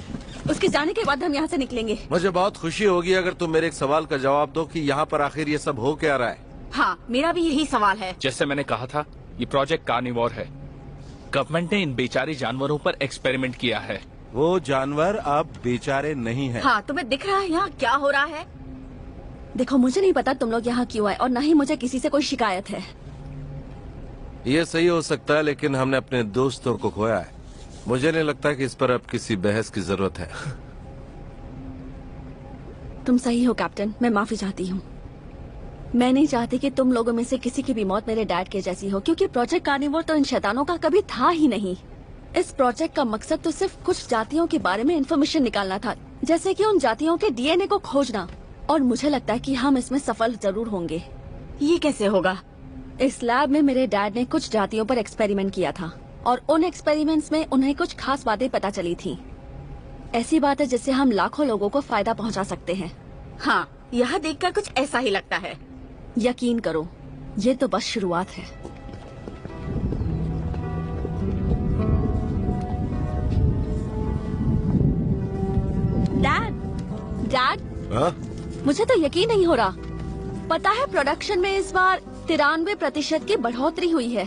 उसके जाने के बाद हम यहाँ से निकलेंगे। मुझे बहुत खुशी होगी अगर तुम मेरे एक सवाल का जवाब दो कि यहाँ पर आखिर ये सब हो क्या रहा है। हाँ, मेरा भी यही सवाल है। जैसे मैंने कहा था, ये प्रोजेक्ट कार्निवोर है। गवर्नमेंट ने इन बेचारे जानवरों पर एक्सपेरिमेंट किया है। वो जानवर अब बेचारे नहीं हैं। हाँ, तुम्हें दिख रहा है यहाँ क्या हो रहा है? देखो, मुझे नहीं पता तुम लोग यहाँ क्यों आए और न ही मुझे किसी से कोई शिकायत है। ये सही हो सकता है, लेकिन हमने अपने दोस्तों को खोया है। मुझे नहीं लगता कि इस पर अब किसी बहस की जरूरत है। तुम सही हो कैप्टन, मैं माफी चाहती हूँ। मैं नहीं चाहती कि तुम लोगों में से किसी की भी मौत मेरे डैड के जैसी हो, क्योंकि प्रोजेक्ट कार्निवोर तो इन शैतानों का कभी था ही नहीं। इस प्रोजेक्ट का मकसद तो सिर्फ कुछ जातियों के बारे में इन्फॉर्मेशन निकालना था, जैसे कि उन जातियों के डीएनए को खोजना। और मुझे लगता है कि हम इसमें सफल जरूर होंगे। ये कैसे होगा? इस लैब में मेरे डैड ने कुछ जातियों पर एक्सपेरिमेंट किया था और उन एक्सपेरिमेंट्स में उन्हें कुछ खास बातें पता चली थी। ऐसी बात है जिससे हम लाखों लोगों को फायदा पहुंचा सकते हैं। हाँ, यह देखकर कुछ ऐसा ही लगता है। यकीन करो, ये तो बस शुरुआत है। डैड, मुझे तो यकीन नहीं हो रहा। पता है, प्रोडक्शन में इस बार 93% की बढ़ोतरी हुई है।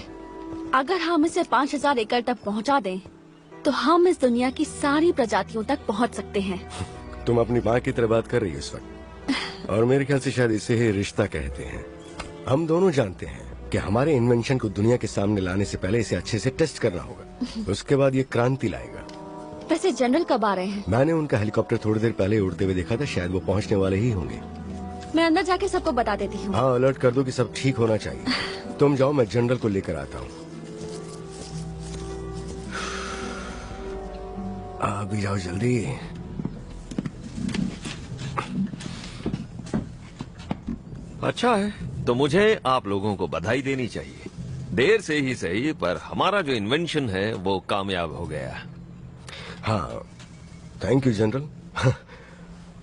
अगर हम इसे 5000 एकड़ तक पहुंचा दें, तो हम इस दुनिया की सारी प्रजातियों तक पहुंच सकते हैं। तुम अपनी माँ की तरह बात कर रही हो इस वक्त, और मेरे ख्याल से शायद इसे ही रिश्ता कहते हैं। हम दोनों जानते हैं कि हमारे इन्वेंशन को दुनिया के सामने लाने से पहले इसे अच्छे से टेस्ट करना होगा। उसके बाद ये क्रांति लाएगा। वैसे जनरल कब आ रहे हैं? मैंने उनका हेलीकॉप्टर थोड़ी देर पहले उड़ते हुए देखा था, शायद वो पहुंचने वाले ही होंगे। मैं अंदर जाके सबको बता देती हूँ। हाँ, अलर्ट कर दो कि सब ठीक होना चाहिए। तुम जाओ, मैं जनरल को लेकर आता हूँ। अभी जाओ जल्दी। अच्छा है, तो मुझे आप लोगों को बधाई देनी चाहिए। देर से ही सही, पर हमारा जो इन्वेंशन है वो कामयाब हो गया। हाँ, थैंक यू जनरल।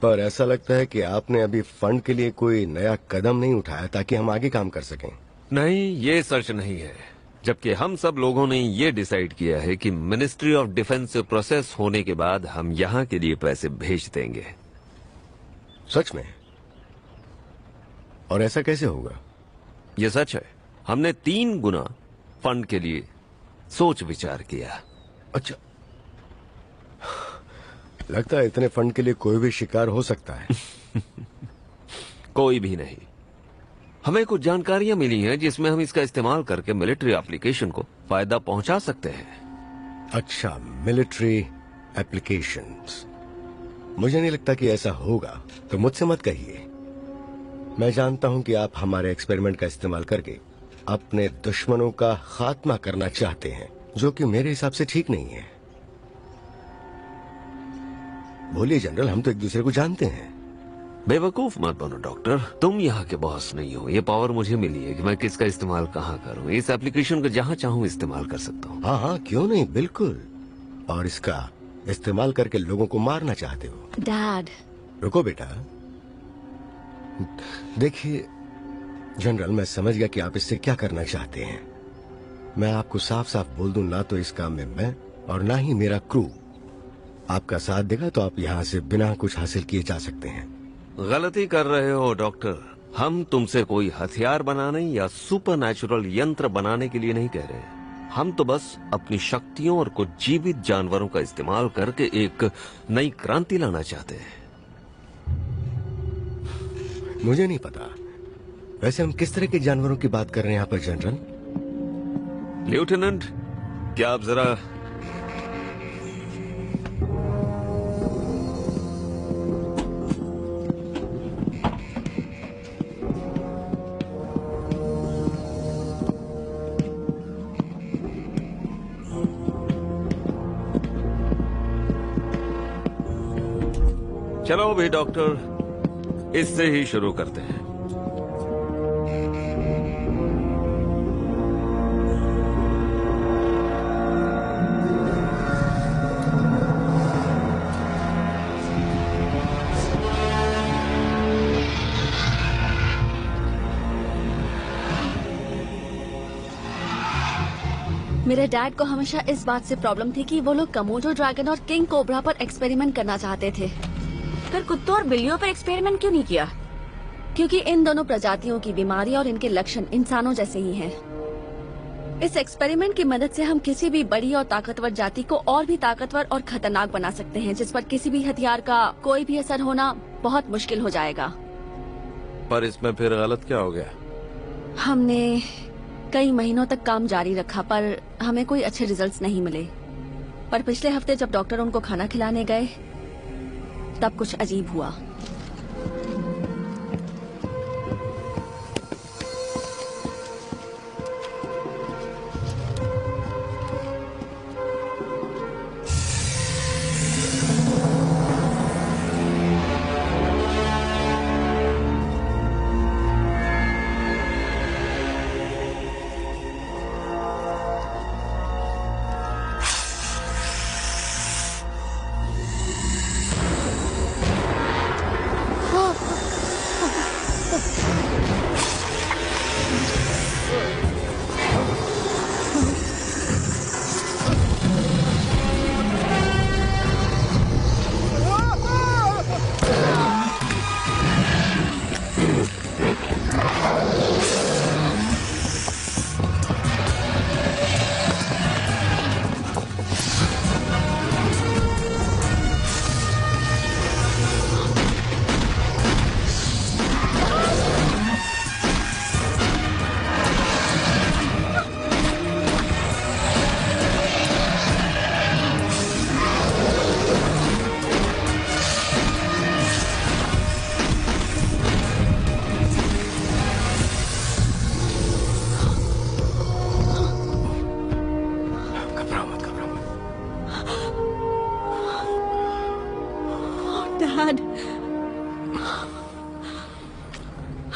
पर ऐसा लगता है कि आपने अभी फंड के लिए कोई नया कदम नहीं उठाया ताकि हम आगे काम कर सकें। नहीं, ये सच नहीं है। जबकि हम सब लोगों ने ये डिसाइड किया है कि मिनिस्ट्री ऑफ डिफेंस से प्रोसेस होने के बाद हम यहाँ के लिए पैसे भेज देंगे। सच में? और ऐसा कैसे होगा? ये सच है। हमने 3 गुना फंड के लिए सोच विचार किया। अच्छा, लगता है इतने फंड के लिए कोई भी शिकार हो सकता है। कोई भी नहीं। हमें कुछ जानकारियां मिली हैं जिसमें हम इसका इस्तेमाल करके मिलिट्री एप्लीकेशन को फायदा पहुंचा सकते हैं। अच्छा, मिलिट्री एप्लीकेशंस। मुझे नहीं लगता कि ऐसा होगा, तो मुझसे मत कहिए। मैं जानता हूं कि आप हमारे एक्सपेरिमेंट का इस्तेमाल करके अपने दुश्मनों का खात्मा करना चाहते हैं, जो कि मेरे हिसाब से ठीक नहीं है। बोलिए जनरल, हम तो एक दूसरे को जानते हैं। बेवकूफ मत बनो डॉक्टर, तुम यहाँ के बॉस नहीं हो। ये पावर मुझे मिली है कि मैं किसका इस्तेमाल कहाँ करूँ। इस एप्लीकेशन को जहाँ चाहूँ इस्तेमाल कर सकता हूँ। हाँ हाँ, क्यों नहीं, बिल्कुल। और इसका इस्तेमाल करके लोगों को मारना चाहते हो? डैड, रुको बेटा। देखिए जनरल, मैं समझ गया कि आप इससे क्या करना चाहते हैं। मैं आपको साफ साफ बोल दूं, ना तो इस काम में मैं और ना ही मेरा क्रू आपका साथ देगा, तो आप यहाँ से बिना कुछ हासिल किए जा सकते हैं। गलती कर रहे हो डॉक्टर। हम तुमसे कोई हथियार बनाने या सुपरनैचुरल यंत्र बनाने के लिए नहीं कह रहे। हम तो बस अपनी शक्तियों और कुछ जीवित जानवरों का इस्तेमाल करके एक नई क्रांति लाना चाहते हैं। मुझे नहीं पता वैसे हम किस तरह के जानवरों की बात कर रहे हैं यहाँ पर जनरल। लेफ्टिनेंट, क्या आप जरा चलो भी डॉक्टर, इससे ही शुरू करते हैं। मेरे डैड को हमेशा इस बात से प्रॉब्लम थी कि वो लोग कमोडो ड्रैगन और किंग कोबरा पर एक्सपेरिमेंट करना चाहते थे। फिर कुत्तों और बिल्लियों पर एक्सपेरिमेंट क्यों नहीं किया? क्योंकि इन दोनों प्रजातियों की बीमारी और इनके लक्षण इंसानों जैसे ही हैं। इस एक्सपेरिमेंट की मदद से हम किसी भी बड़ी और ताकतवर जाति को और भी ताकतवर और खतरनाक बना सकते हैं, जिस पर किसी भी हथियार का कोई भी असर होना बहुत मुश्किल हो जाएगा। पर इसमें फिर गलत क्या हो गया? हमने कई महीनों तक काम जारी रखा पर हमें कोई अच्छे रिजल्ट्स नहीं मिले। पर पिछले हफ्ते जब डॉक्टर उनको खाना खिलाने गए तब कुछ अजीब हुआ।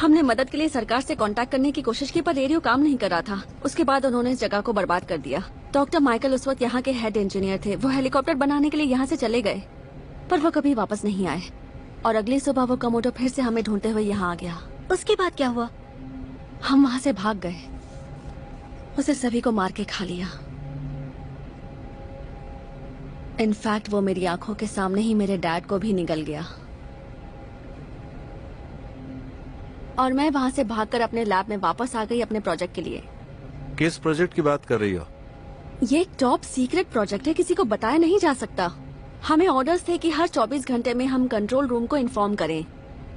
हमने मदद के लिए सरकार से कांटेक्ट करने की कोशिश की पर रेडियो काम नहीं कर रहा था। उसके बाद उन्होंने इस जगह को बर्बाद कर दिया। डॉक्टर माइकल उस वक्त यहाँ के हेड इंजीनियर थे। वो हेलीकॉप्टर बनाने के लिए यहाँ से चले गए पर वो कभी वापस नहीं आए और अगली सुबह वो कमोडो फिर से हमें ढूंढते हुए यहाँ आ गया। उसके बाद क्या हुआ? हम वहाँ से भाग गए। उसे सभी को मार के खा लिया। इनफैक्ट वो मेरी आंखों के सामने ही मेरे डैड को भी निगल गया और मैं वहाँ से भागकर अपने लैब में वापस आ गई अपने प्रोजेक्ट के लिए। किस प्रोजेक्ट की बात कर रही हो? ये एक टॉप सीक्रेट प्रोजेक्ट है, किसी को बताया नहीं जा सकता। हमें ऑर्डर्स थे कि हर 24 घंटे में हम कंट्रोल रूम को इन्फॉर्म करें।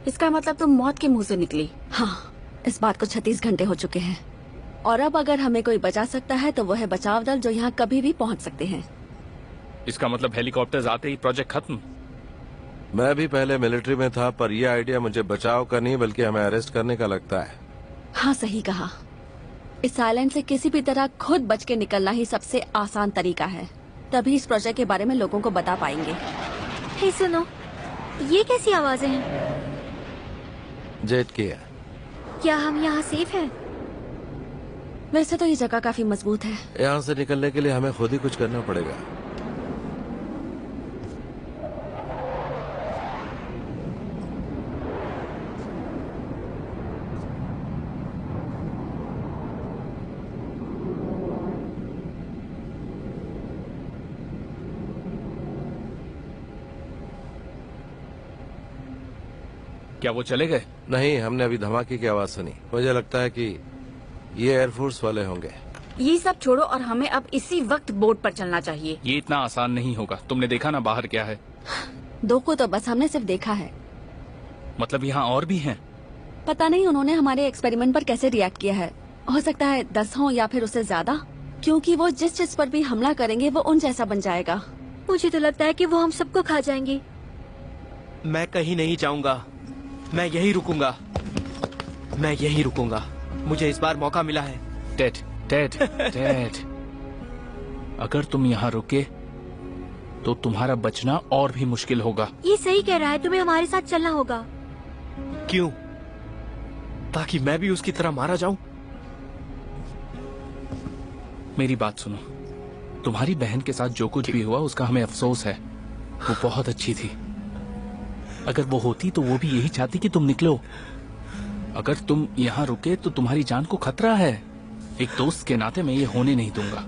इसका मतलब तुम मौत के मुंह से निकली। हाँ, इस बात को 36 घंटे हो चुके हैं और अब अगर हमें कोई बचा सकता है तो वो है बचाव दल, जो यहाँ कभी भी पहुँच सकते हैं। इसका मतलब हेलीकॉप्टर्स आते ही प्रोजेक्ट खत्म? मैं भी पहले मिलिट्री में था पर यह आइडिया मुझे बचाव का नहीं बल्कि हमें अरेस्ट करने का लगता है। हाँ, सही कहा। इस आइलैंड से किसी भी तरह खुद बच के निकलना ही सबसे आसान तरीका है। तभी इस प्रोजेक्ट के बारे में लोगों को बता पाएंगे। हे सुनो, ये कैसी आवाजें हैं? जेट की है। क्या हम यहाँ सेफ हैं? वैसे तो ये जगह काफी मजबूत है। यहाँ से निकलने के लिए हमें खुद ही कुछ करना पड़ेगा। क्या वो चले गए? नहीं, हमने अभी धमाके की आवाज सुनी। मुझे लगता है कि ये एयरफोर्स वाले होंगे। ये सब छोड़ो और हमें अब इसी वक्त बोट पर चलना चाहिए। ये इतना आसान नहीं होगा। तुमने देखा ना बाहर क्या है? 2 को तो बस हमने सिर्फ देखा है। मतलब यहाँ और भी हैं? पता नहीं उन्होंने हमारे एक्सपेरिमेंट पर कैसे रिएक्ट किया है। हो सकता है 10 हो या फिर उससे ज्यादा, क्योंकि वो जिस चीज पर भी हमला करेंगे वो उन जैसा बन जाएगा। मुझे तो लगता है कि वो हम सबको खा जाएंगे। मैं कहीं नहीं जाऊंगा, मैं यही रुकूंगा, मैं यही रुकूंगा। मुझे इस बार मौका मिला है। टेड, टेड, टेड, अगर तुम यहाँ रुके तो तुम्हारा बचना और भी मुश्किल होगा। ये सही कह रहा है, तुम्हें हमारे साथ चलना होगा। क्यों? ताकि मैं भी उसकी तरह मारा जाऊं? मेरी बात सुनो, तुम्हारी बहन के साथ जो कुछ भी हुआ उसका हमें अफसोस है। वो बहुत अच्छी थी। अगर वो होती तो वो भी यही चाहती कि तुम निकलो। अगर तुम यहाँ रुके तो तुम्हारी जान को खतरा है। एक दोस्त के नाते मैं ये होने नहीं दूंगा।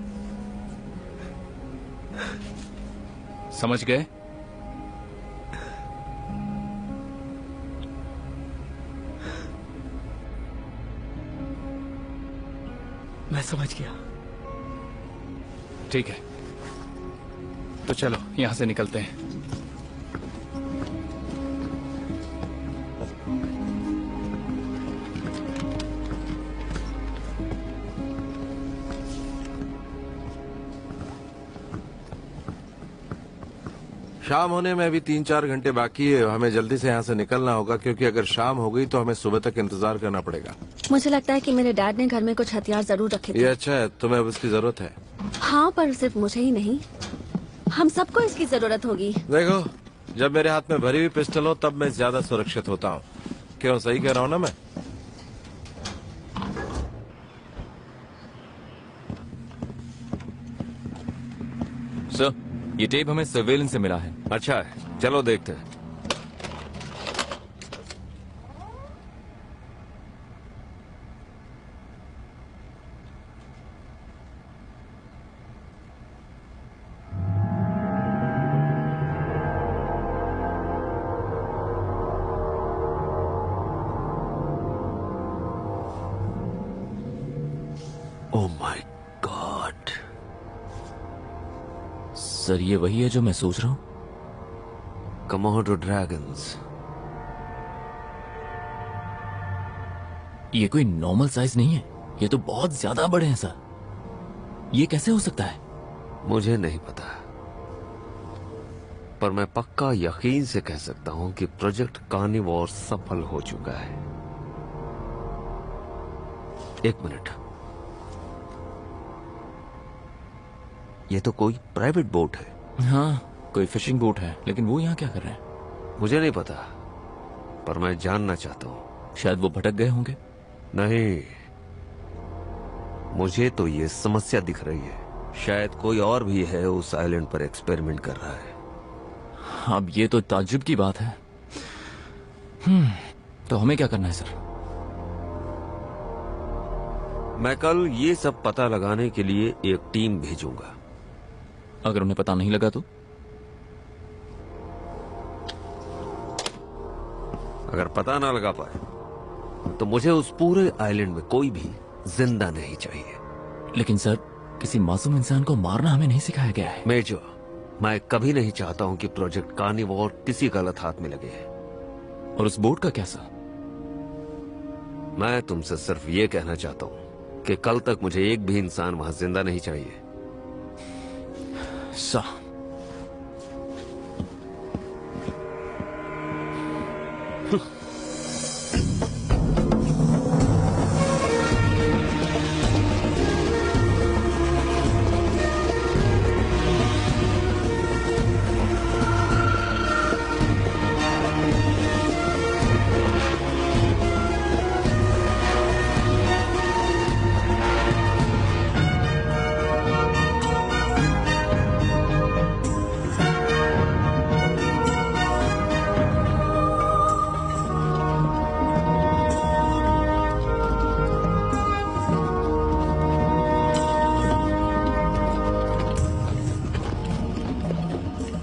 समझ गए? मैं समझ गया। ठीक है, तो चलो यहाँ से निकलते हैं। शाम होने में अभी 3-4 घंटे बाकी है। हमें जल्दी से यहाँ से निकलना होगा, क्योंकि अगर शाम हो गई तो हमें सुबह तक इंतजार करना पड़ेगा। मुझे लगता है कि मेरे डैड ने घर में कुछ हथियार जरूर रखे थे। ये अच्छा है, तुम्हें अब इसकी जरूरत है। हाँ, पर सिर्फ मुझे ही नहीं, हम सबको इसकी जरूरत होगी। देखो, जब मेरे हाथ में भरी हुई पिस्टल हो तब मैं ज्यादा सुरक्षित होता हूँ। क्यों, सही कह रहा हूँ ना मैं? सर, ये टेप हमें सर्वेलेंस से मिला है। अच्छा है, चलो देखते हैं। ओह माय गॉड, सर ये वही है जो मैं सोच रहा हूँ। Komodo dragons. ये कोई नॉर्मल साइज नहीं है, ये तो बहुत ज्यादा बड़े हैं सर। ये कैसे हो सकता है? मुझे नहीं पता, पर मैं पक्का यकीन से कह सकता हूं कि प्रोजेक्ट कार्निवोर सफल हो चुका है। एक मिनट, ये तो कोई प्राइवेट बोट है। हाँ, कोई फिशिंग बोट है, लेकिन वो यहाँ क्या कर रहे हैं? मुझे नहीं पता, पर मैं जानना चाहता हूँ। शायद वो भटक गए होंगे। नहीं, मुझे तो ये समस्या दिख रही है। शायद कोई और भी है उस आइलैंड पर एक्सपेरिमेंट कर रहा है। अब ये तो ताज्जुब की बात है। तो हमें क्या करना है सर? मैं कल ये सब पता लगाने के लिए एक टीम भेजूंगा। अगर उन्हें पता नहीं लगा तो? अगर पता ना लगा पाए तो मुझे उस पूरे आइलैंड में कोई भी जिंदा नहीं चाहिए। लेकिन सर, किसी मासूम इंसान को मारना हमें नहीं सिखाया गया है। मेजर, मैं कभी नहीं चाहता हूं कि प्रोजेक्ट कार्निवोर किसी गलत हाथ में लगे। और उस बोट का क्या सर? मैं तुमसे सिर्फ ये कहना चाहता हूं कि कल तक मुझे एक भी इंसान वहां जिंदा नहीं चाहिए। सर,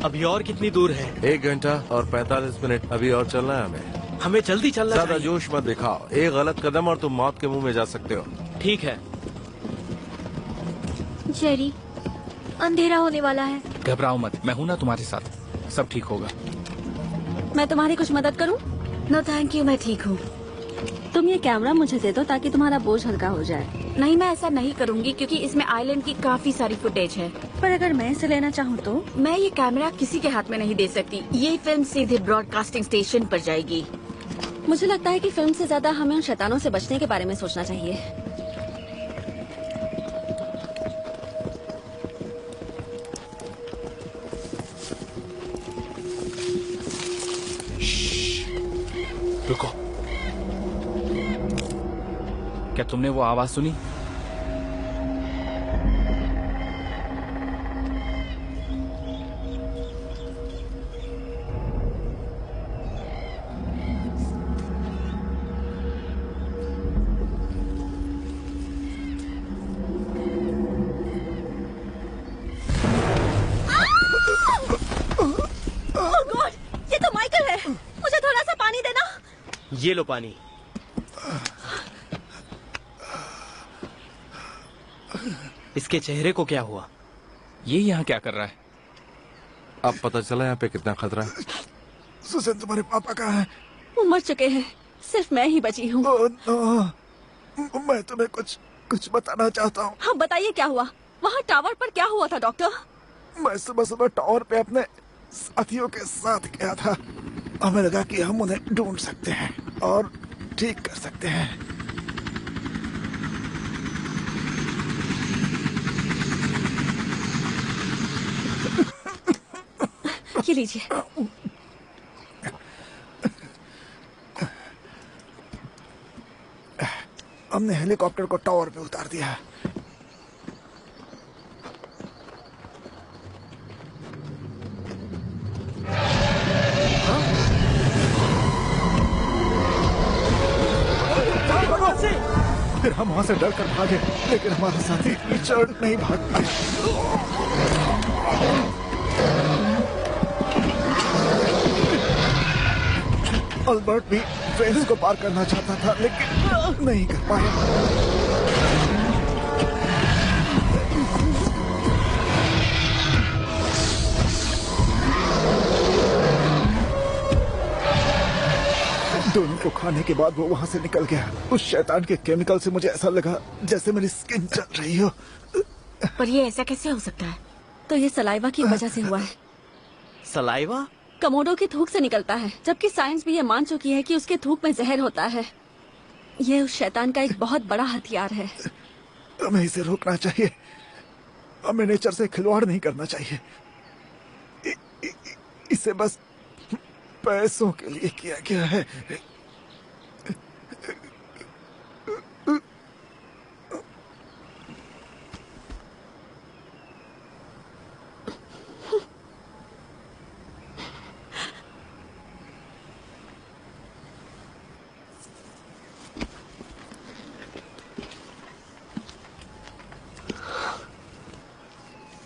अभी और कितनी दूर है? 1 घंटा और 45 मिनट अभी और चलना है हमें। हमें जल्दी चलना ज्यादा चाहिए। जोश मत दिखाओ, एक गलत कदम और तुम मौत के मुंह में जा सकते हो। ठीक है। जेरी, अंधेरा होने वाला है। घबराओ मत, मैं हूं ना तुम्हारे साथ, सब ठीक होगा। मैं तुम्हारी कुछ मदद करूं? नो थैंक यू, मैं ठीक हूँ। तुम ये कैमरा मुझे दे दो ताकि तुम्हारा बोझ हल्का हो जाए। नहीं, मैं ऐसा नहीं करूंगी क्योंकि इसमें आइलैंड की काफी सारी फुटेज है। पर अगर मैं इसे लेना चाहूँ तो? मैं ये कैमरा किसी के हाथ में नहीं दे सकती। ये फिल्म सीधे ब्रॉडकास्टिंग स्टेशन पर जाएगी। मुझे लगता है कि फिल्म से ज्यादा हमें उन शैतानों से बचने के बारे में सोचना चाहिए। रुको, क्या तुमने वो आवाज सुनी? ओह गॉड, ये तो माइकल है। मुझे थोड़ा सा पानी देना। ये लो पानी। इसके चेहरे को क्या हुआ? ये यहाँ क्या कर रहा है? अब पता चला यहाँ पे कितना खतरा है। सुसन, तुम्हारे पापा कहाँ हैं? वो मर चुके हैं, सिर्फ मैं ही बची हूँ। मैं तुम्हें कुछ बताना चाहता हूँ। हाँ बताइए, क्या हुआ? वहाँ टावर पर क्या हुआ था डॉक्टर? मैं सुबह सुबह टावर पे अपने साथियों के साथ गया था। हमें लगा कि हम उन्हें ढूंढ सकते हैं और ठीक कर सकते हैं। ये लीजिए। हमने हेलीकॉप्टर को टावर पे उतार दिया। फिर हम वहां से डर कर भागे, लेकिन हमारा साथी रिचर्ड नहीं भाग पाया। अल्बर्ट भी फेंस को पार करना चाहता था, लेकिन नहीं कर पाया। दोनों को खाने के बाद वो वहाँ से निकल गया। उस शैतान के केमिकल से मुझे ऐसा लगा जैसे मेरी स्किन चल रही हो। पर ये ऐसा कैसे हो सकता है? तो ये सलाइवा की वजह से हुआ है। सलाइवा? कमोडो की थूक से निकलता है, जबकि साइंस भी ये मान चुकी है कि उसके थूक में जहर होता है। ये उस शैतान का एक बहुत बड़ा हथियार है। हमें इसे रोकना चाहिए। हमें नेचर से खिलवाड़ नहीं करना चाहिए। इसे बस पैसों के लिए किया गया है।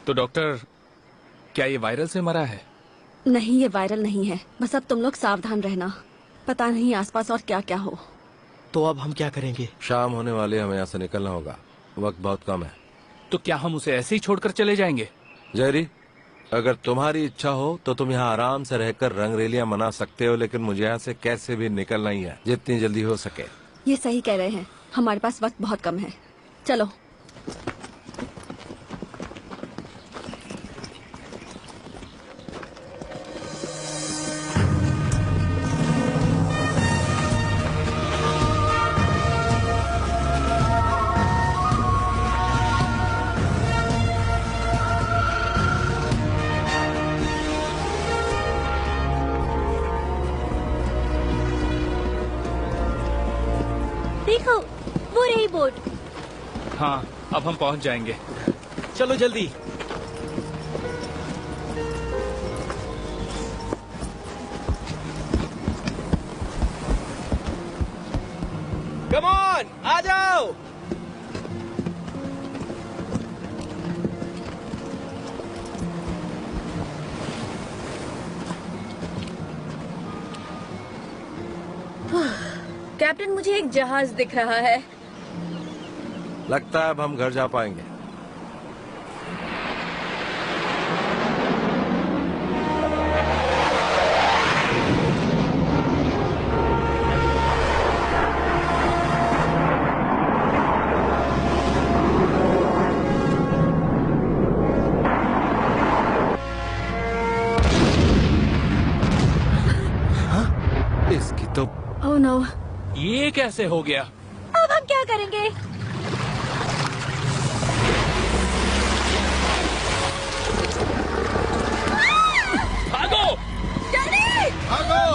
तो डॉक्टर, क्या ये वायरल से मरा है? नहीं, ये वायरल नहीं है। बस अब तुम लोग सावधान रहना। पता नहीं आसपास और क्या क्या हो। तो अब हम क्या करेंगे? शाम होने वाली, हमें यहाँ से निकलना होगा। वक्त बहुत कम है। तो क्या हम उसे ऐसे ही छोड़कर चले जाएंगे? जेरी, अगर तुम्हारी इच्छा हो तो तुम यहाँ आराम से रहकर रंगरेलियां मना सकते हो, लेकिन मुझे यहाँ से कैसे भी निकलना ही है, जितनी जल्दी हो सके। ये सही कह रहे हैं, हमारे पास वक्त बहुत कम है। चलो। देखो, वो रही बोट। हाँ, अब हम पहुंच जाएंगे। चलो जल्दी। कम ऑन, आ जाओ। कैप्टन, मुझे एक जहाज दिख रहा है। लगता है अब हम घर जा पाएंगे। इसकी तो ओह नो, ये कैसे हो गया? अब हम क्या करेंगे? भागो! जल्दी! भागो!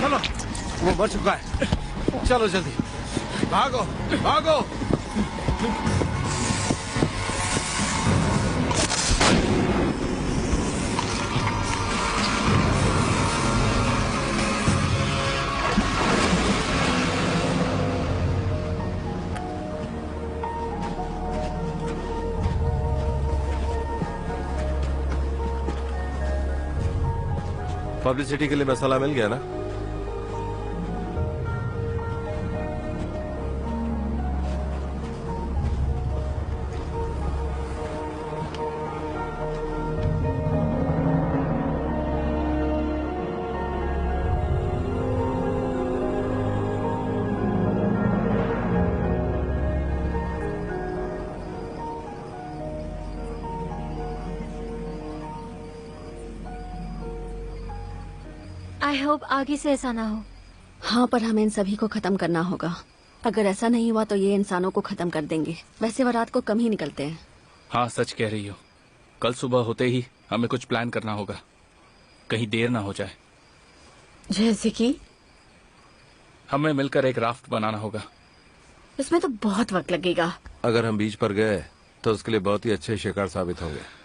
चलो, वो मर चुका है। चलो जल्दी, भागो भागो। पब्लिसिटी के लिए मसाला मिल गया ना? आई होप आगे से ऐसा ना हो। हाँ, पर हमें इन सभी को खत्म करना होगा। अगर ऐसा नहीं हुआ तो ये इंसानों को खत्म कर देंगे। वैसे वो रात को कम ही निकलते हैं। हाँ, सच कह रही हो। कल सुबह होते ही हमें कुछ प्लान करना होगा, कहीं देर ना हो जाए। जैसे कि? हमें मिलकर एक राफ्ट बनाना होगा। इसमें तो बहुत वक्त लगेगा। अगर हम बीच पर गए तो उसके लिए बहुत ही अच्छे शिकार साबित होंगे।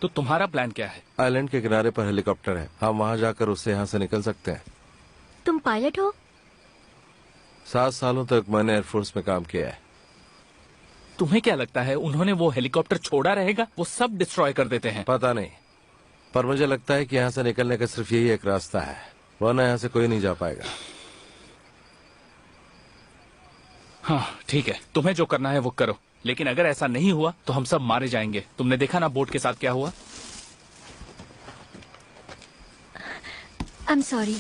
तो तुम्हारा प्लान क्या है? आइलैंड के किनारे पर हेलीकॉप्टर है, हम वहां जाकर उससे यहाँ से निकल सकते हैं। तुम पायलट हो? 7 सालों तक मैंने एयरफोर्स में काम किया है। तुम्हें क्या लगता है उन्होंने वो हेलीकॉप्टर छोड़ा रहेगा? वो सब डिस्ट्रॉय कर देते हैं। पता नहीं, पर मुझे लगता है कि यहाँ से निकलने का सिर्फ यही एक रास्ता है, वरना यहाँ से कोई नहीं जा पाएगा। हाँ ठीक है, तुम्हें जो करना है वो करो, लेकिन अगर ऐसा नहीं हुआ तो हम सब मारे जाएंगे। तुमने देखा ना बोट के साथ क्या हुआ? I am sorry.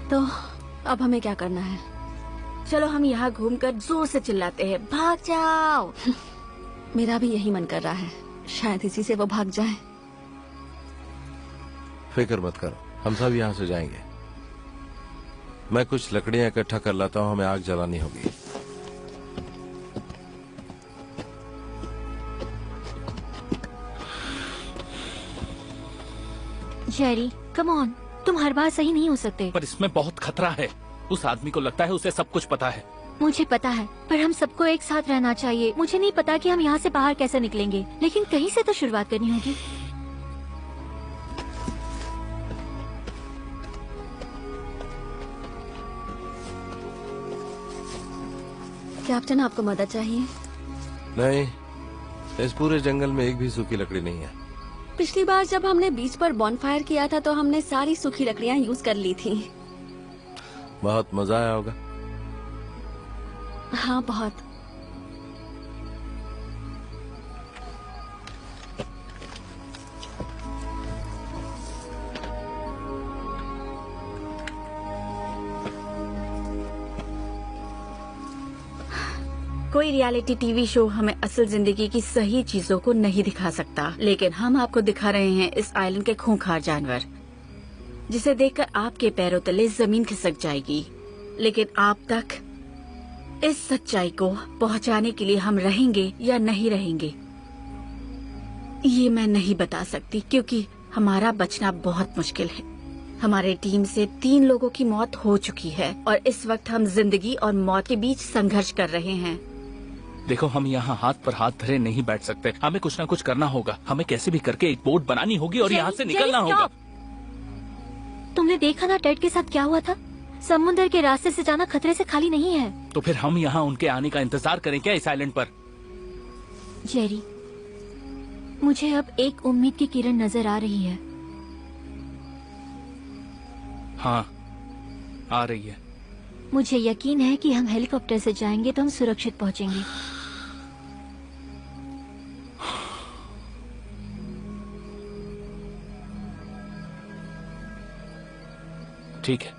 तो अब हमें क्या करना है? चलो हम यहाँ घूमकर जोर से चिल्लाते हैं, भाग जाओ। मेरा भी यही मन कर रहा है, शायद इसी से वो भाग जाए। फिक्र मत करो, हम सब यहाँ से जाएंगे। मैं कुछ लकड़ियाँ इकट्ठा कर लाता हूँ, हमें आग जलानी होगी। जेरी, कम ऑन, तुम हर बार सही नहीं हो सकते। पर इसमें बहुत खतरा है। उस आदमी को लगता है उसे सब कुछ पता है। मुझे पता है, पर हम सबको एक साथ रहना चाहिए। मुझे नहीं पता कि हम यहाँ से बाहर कैसे निकलेंगे, लेकिन कहीं से तो शुरुआत करनी होगी। कैप्टन, आपको मदद चाहिए? नहीं, इस पूरे जंगल में एक भी सूखी लकड़ी नहीं है। पिछली बार जब हमने बीच पर बॉनफायर किया था तो हमने सारी सूखी लकड़ियाँ यूज कर ली थी। बहुत मजा आया होगा। हाँ, बहुत। कोई रियलिटी टीवी शो हमें असल जिंदगी की सही चीजों को नहीं दिखा सकता, लेकिन हम आपको दिखा रहे हैं इस आइलैंड के खूंखार जानवर, जिसे देखकर आपके पैरों तले जमीन खिसक जाएगी। लेकिन आप तक इस सच्चाई को पहुंचाने के लिए हम रहेंगे या नहीं रहेंगे, ये मैं नहीं बता सकती, क्योंकि हमारा बचना बहुत मुश्किल है। हमारे टीम से 3 लोगों की मौत हो चुकी है और इस वक्त हम जिंदगी और मौत के बीच संघर्ष कर रहे हैं। देखो, हम यहाँ हाथ पर हाथ धरे नहीं बैठ सकते। हमें कुछ ना कुछ करना होगा। हमें कैसे भी करके एक बोट बनानी होगी और यहाँ से निकलना होगा। तुमने देखा ना टेड के साथ क्या हुआ था? समुद्र के रास्ते से जाना खतरे से खाली नहीं है। तो फिर हम यहाँ उनके आने का इंतजार करें क्या इस आइलैंड पर? जेरी, मुझे अब एक उम्मीद की किरण नजर आ रही है। हाँ, आ रही है। मुझे यकीन है कि हम हेलीकॉप्टर से जाएंगे तो हम सुरक्षित पहुंचेंगे। ठीक है,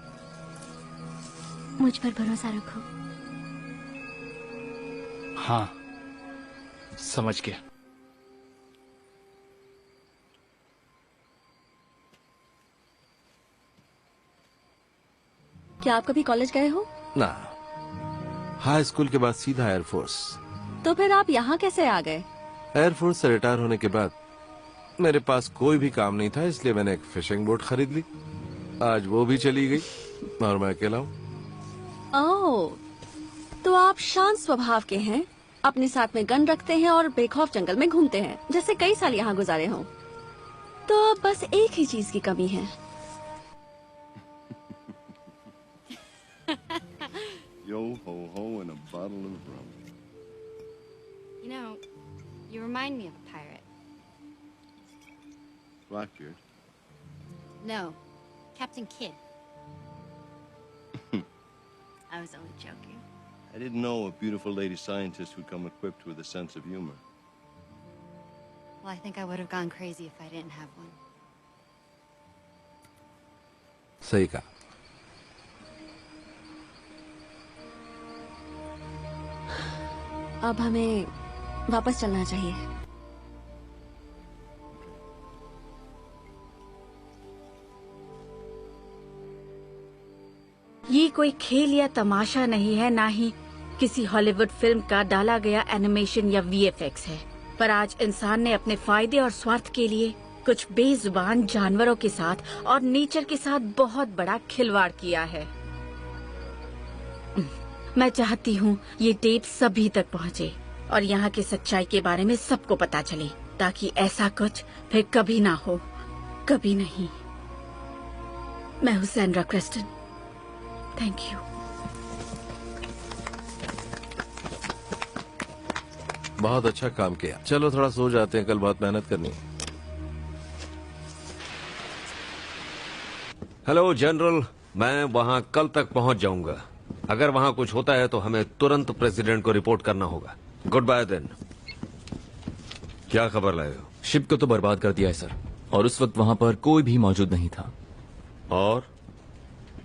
मुझ पर भरोसा रखो। हाँ, समझ गया। क्या आप कभी कॉलेज गए हो? ना, हाई स्कूल के बाद सीधा एयरफोर्स। तो फिर आप यहाँ कैसे आ गए? एयरफोर्स से रिटायर होने के बाद मेरे पास कोई भी काम नहीं था, इसलिए मैंने एक फिशिंग बोट खरीद ली। आज वो भी चली गई और मैं अकेला हूँ। ओह, तो आप शांत स्वभाव के हैं, अपने साथ में गन रखते हैं और बेखौफ जंगल में घूमते हैं, जैसे कई साल यहाँ गुजारे हों। तो अब बस एक ही चीज की कमी है। Yo ho ho and a bottle of rum. You know, you remind me of a pirate. Blackbeard. No, Captain Kidd. I was only joking. I didn't know a beautiful lady scientist would come equipped with a sense of humor. Well, I think I would have gone crazy if I didn't have one. सही कहा। अब हमें वापस चलना चाहिए। ये कोई खेल या तमाशा नहीं है, ना ही किसी हॉलीवुड फिल्म का डाला गया एनिमेशन या VFX है। पर आज इंसान ने अपने फायदे और स्वार्थ के लिए कुछ बेजुबान जानवरों के साथ और नेचर के साथ बहुत बड़ा खिलवाड़ किया है। मैं चाहती हूँ ये टेप सभी तक पहुँचे और यहाँ की सच्चाई के बारे में सबको पता चले, ताकि ऐसा कुछ फिर कभी ना हो, कभी नहीं। मैं हूँ सैंड्रा क्रेस्टन। Thank you. बहुत अच्छा काम किया। चलो थोड़ा सो जाते हैं, कल बहुत मेहनत करनी है। हेलो जनरल, मैं वहाँ कल तक पहुँच जाऊंगा। अगर वहाँ कुछ होता है तो हमें तुरंत प्रेसिडेंट को रिपोर्ट करना होगा। Goodbye then. क्या खबर लाए हो? शिप को तो बर्बाद कर दिया है सर, और उस वक्त वहाँ पर कोई भी मौजूद नहीं था।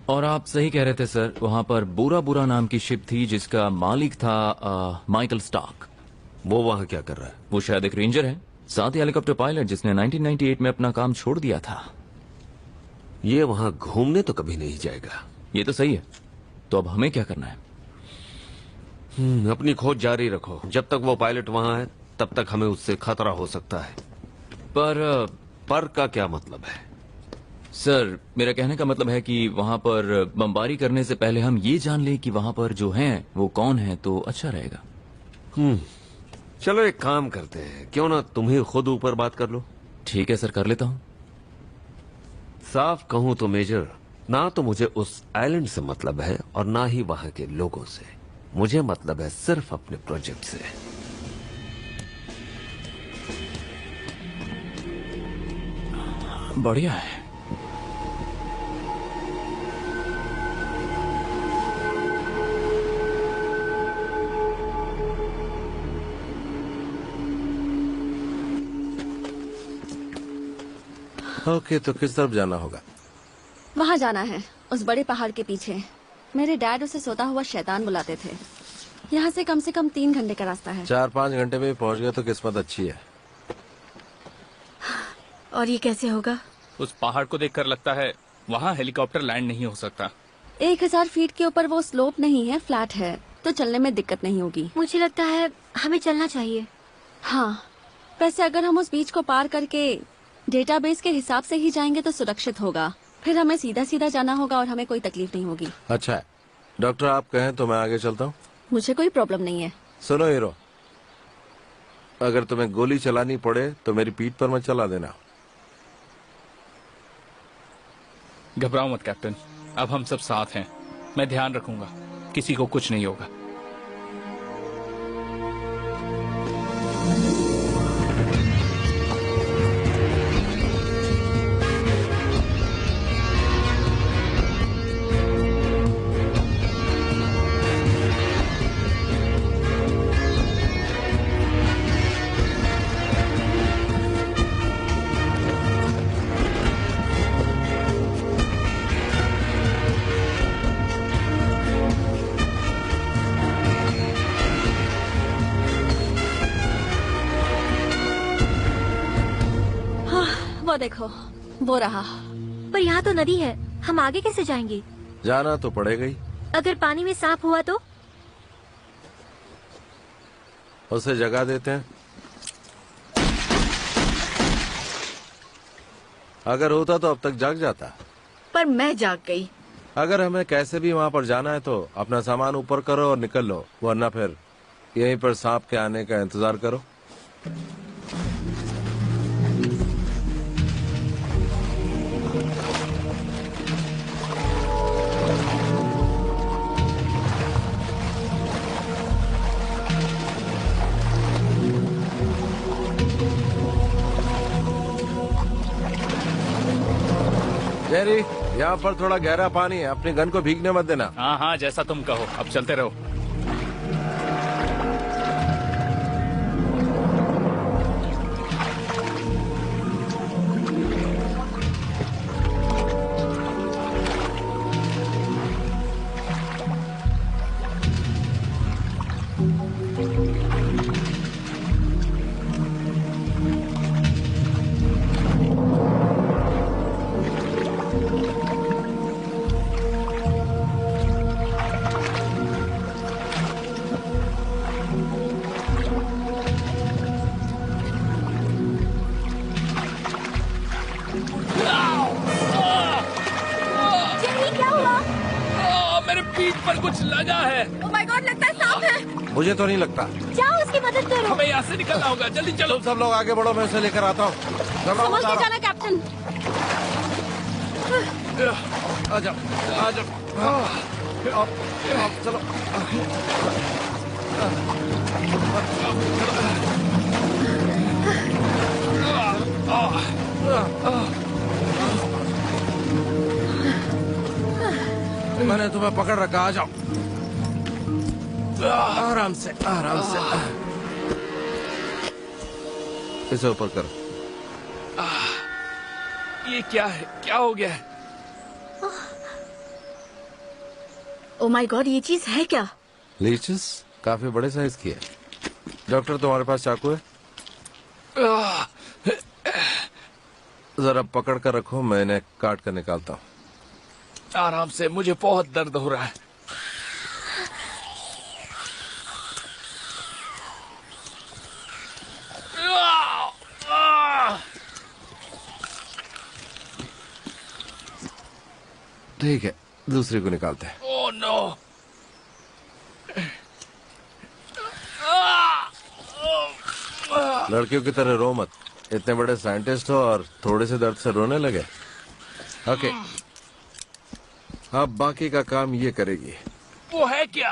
और आप सही कह रहे थे सर, वहाँ पर बुरा बुरा नाम की शिप थी जिसका मालिक था माइकल स्टार्क। वो वहाँ क्या कर रहा है? वो शायद एक रेंजर है, साथ ही हेलीकॉप्टर पायलट जिसने 1998 में अपना काम छोड़ दिया था। ये वहाँ घूमने तो कभी नहीं जाएगा। ये तो सही है। तो अब हमें क्या करना है? अपनी खोज जारी रखो। जब तक वो पायलट वहाँ है तब तक हमें उससे खतरा हो सकता है। पर का क्या मतलब है? सर, मेरा कहने का मतलब है कि वहाँ पर बमबारी करने से पहले हम ये जान लें कि वहाँ पर जो हैं वो कौन है, तो अच्छा रहेगा। चलो एक काम करते हैं, क्यों ना तुम ही खुद ऊपर बात कर लो। ठीक है सर, कर लेता हूँ। साफ कहूँ तो मेजर, ना तो मुझे उस आइलैंड से मतलब है और ना ही वहाँ के लोगों से। मुझे मतलब है सिर्फ अपने प्रोजेक्ट से। बढ़िया है। ओके, तो किस तरफ जाना होगा? वहाँ जाना है, उस बड़े पहाड़ के पीछे। मेरे डैड उसे सोता हुआ शैतान बुलाते थे। यहाँ से कम 3 घंटे का रास्ता है। 4-5 घंटे में पहुँच गए तो किस्मत अच्छी है। और ये कैसे होगा? उस पहाड़ को देखकर लगता है वहाँ हेलीकॉप्टर लैंड नहीं हो सकता। 1000 फीट के ऊपर वो स्लोप नहीं है, फ्लैट है, तो चलने में दिक्कत नहीं होगी। मुझे लगता है हमें चलना चाहिए। हाँ, वैसे अगर हम उस बीच को पार करके डेटाबेस के हिसाब से ही जाएंगे तो सुरक्षित होगा। फिर हमें सीधा सीधा जाना होगा और हमें कोई तकलीफ नहीं होगी। अच्छा है डॉक्टर, आप कहें तो मैं आगे चलता हूँ। मुझे कोई प्रॉब्लम नहीं है। सुनो हीरो, अगर तुम्हें गोली चलानी पड़े तो मेरी पीठ पर मत चला देना। घबराओ मत कैप्टन, अब हम सब साथ हैं। मैं ध्यान रखूंगा, किसी को कुछ नहीं होगा। वो देखो, वो रहा। पर यहाँ तो नदी है, हम आगे कैसे जाएंगे? जाना तो पड़ेगा ही। अगर पानी में सांप हुआ तो? उसे जगा देते हैं। अगर होता तो अब तक जाग जाता। पर मैं जाग गई। अगर हमें कैसे भी वहाँ पर जाना है तो अपना सामान ऊपर करो और निकल लो, वरना फिर यहीं पर सांप के आने का इंतजार करो। जेरी, यहाँ पर थोड़ा गहरा पानी है, अपने गन को भीगने मत देना। हाँ हाँ, जैसा तुम कहो। अब चलते रहो। मुझे तो नहीं लगता। जाओ उसकी मदद करो। हमें यहाँ से निकलना होगा, जल्दी चलो। सब लोग आगे बढ़ो, मैं उसे लेकर आता हूँ। संभल के जाना कैप्टन। आ जाओ, आ जाओ। चलो। मैंने तुम्हें पकड़ रखा, आ जाओ। आराम से, आराम से। इसे ऊपर करो। ये क्या है? क्या हो गया है? ओ माय गॉड, ये चीज है क्या? लीचेस काफी बड़े साइज की है। डॉक्टर, तुम्हारे पास चाकू है? जरा पकड़ कर रखो, मैं इन्हें काट कर निकालता हूँ। आराम से, मुझे बहुत दर्द हो रहा है। ठीक है, दूसरी को निकालते हैं। Oh no. लड़कियों की तरह रो मत। इतने बड़े साइंटिस्ट हो और थोड़े से दर्द से रोने लगे। ओके, अब बाकी का काम ये करेगी। वो है क्या?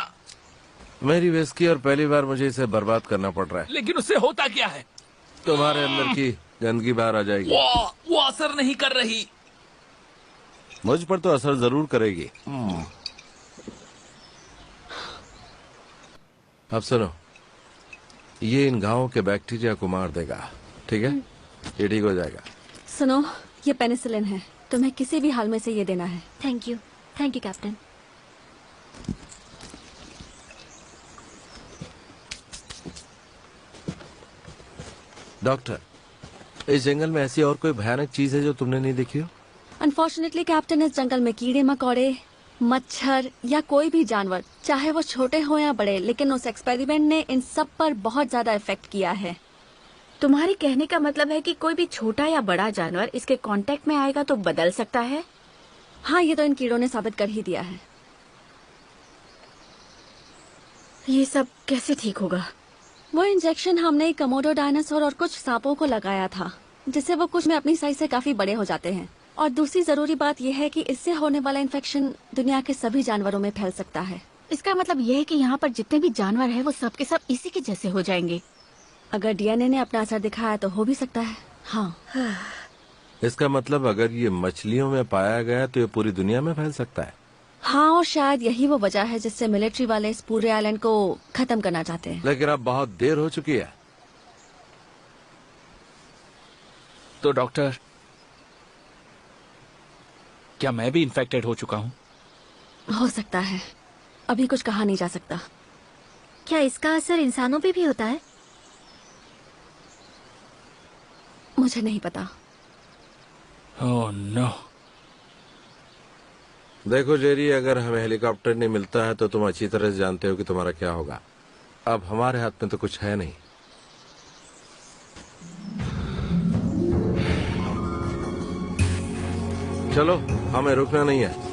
मेरी विस्की, और पहली बार मुझे इसे बर्बाद करना पड़ रहा है। लेकिन उससे होता क्या है? तुम्हारे अंदर की गंदगी बाहर आ जाएगी। वो असर नहीं कर रही। मुझ पर तो असर जरूर करेगी। अब सुनो, ये इन घावों के बैक्टीरिया को मार देगा, ठीक है? ये ठीक हो जाएगा। सुनो, ये पेनिसिलिन है, तुम्हें किसी भी हाल में से ये देना है। Thank you captain. डॉक्टर, इस जंगल में ऐसी और कोई भयानक चीज है जो तुमने नहीं देखी हो? अनफॉर्चुनेटली कैप्टन, इस जंगल में कीड़े मकोड़े, मच्छर या कोई भी जानवर, चाहे वो छोटे हो या बड़े, लेकिन उस एक्सपेरिमेंट ने इन सब पर बहुत ज्यादा इफेक्ट किया है। तुम्हारे कहने का मतलब है कि कोई भी छोटा या बड़ा जानवर इसके कांटेक्ट में आएगा तो बदल सकता है? हाँ, ये तो इन कीड़ों ने साबित कर ही दिया है। ये सब कैसे ठीक होगा? वो इंजेक्शन हमने कमोडो डायनासोर और कुछ सांपों को लगाया था, जिससे वो कुछ में अपनी साइज से काफी बड़े हो जाते हैं। और दूसरी जरूरी बात यह है कि इससे होने वाला इन्फेक्शन दुनिया के सभी जानवरों में फैल सकता है। इसका मतलब यह है कि यहाँ पर जितने भी जानवर हैं वो सब के सब इसी के जैसे हो जाएंगे। अगर डीएनए ने अपना असर दिखाया तो हो भी सकता है। हाँ। इसका मतलब अगर ये मछलियों में पाया गया तो ये पूरी दुनिया में फैल सकता है। हाँ, और शायद यही वो वजह है जिससे मिलिट्री वाले इस पूरे आइलैंड को खत्म करना चाहते हैं। लेकिन अब बहुत देर हो चुकी है। तो डॉक्टर, क्या मैं भी इन्फेक्टेड हो चुका हूँ? हो सकता है, अभी कुछ कहा नहीं जा सकता। क्या इसका असर इंसानों पे भी होता है? मुझे नहीं पता। Oh no. देखो जेरी, अगर हमें हेलीकॉप्टर नहीं मिलता है तो तुम अच्छी तरह से जानते हो कि तुम्हारा क्या होगा। अब हमारे हाथ में तो कुछ है नहीं। चलो, हमें रुकना नहीं है।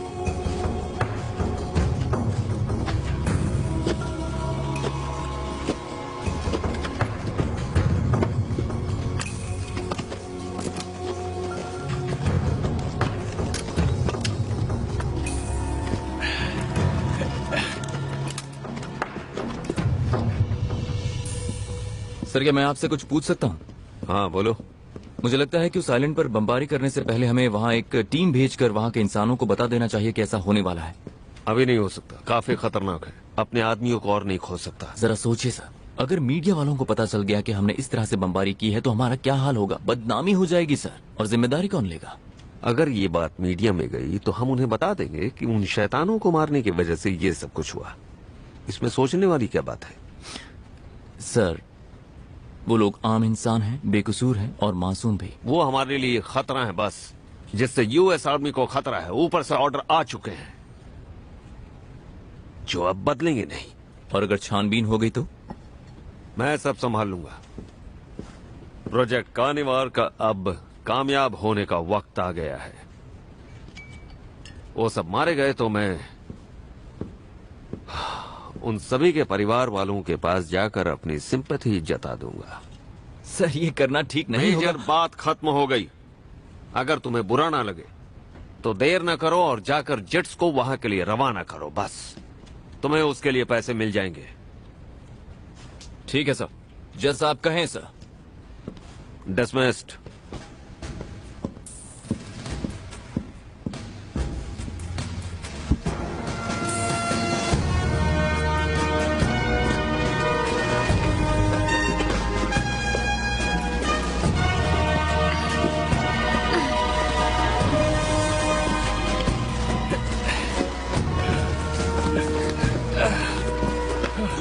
सर, क्या मैं आपसे कुछ पूछ सकता हूँ? हाँ, बोलो। मुझे लगता है कि उस आइलैंड पर बमबारी करने से पहले हमें वहाँ एक टीम भेजकर वहाँ के इंसानों को बता देना चाहिए कि ऐसा होने वाला है। अभी नहीं हो सकता, काफी खतरनाक है। अपने आदमियों को और नहीं खो सकता। जरा सोचिए सर, अगर मीडिया वालों को पता चल गया कि हमने इस तरह से बमबारी की है तो हमारा क्या हाल होगा? बदनामी हो जाएगी सर, और जिम्मेदारी कौन लेगा? अगर ये बात मीडिया में गई तो हम उन्हें बता देंगे कि उन शैतानों को मारने की वजह से ये सब कुछ हुआ। इसमें सोचने वाली क्या बात है? सर, वो लोग आम इंसान हैं, बेकसूर हैं और मासूम भी। वो हमारे लिए खतरा है बस, जिससे यूएस आर्मी को खतरा है। ऊपर से ऑर्डर आ चुके हैं जो अब बदलेंगे नहीं। और अगर छानबीन हो गई तो? मैं सब संभाल लूंगा। प्रोजेक्ट कार्निवार का अब कामयाब होने का वक्त आ गया है। वो सब मारे गए तो मैं उन सभी के परिवार वालों के पास जाकर अपनी सिंपैथी जता दूंगा। सर, ये करना ठीक नहीं होगा। बात खत्म हो गई। अगर तुम्हें बुरा ना लगे तो देर ना करो और जाकर जेट्स को वहां के लिए रवाना करो। बस तुम्हें उसके लिए पैसे मिल जाएंगे। ठीक है सर, जैसा आप कहें सर। डिसमिस्ड।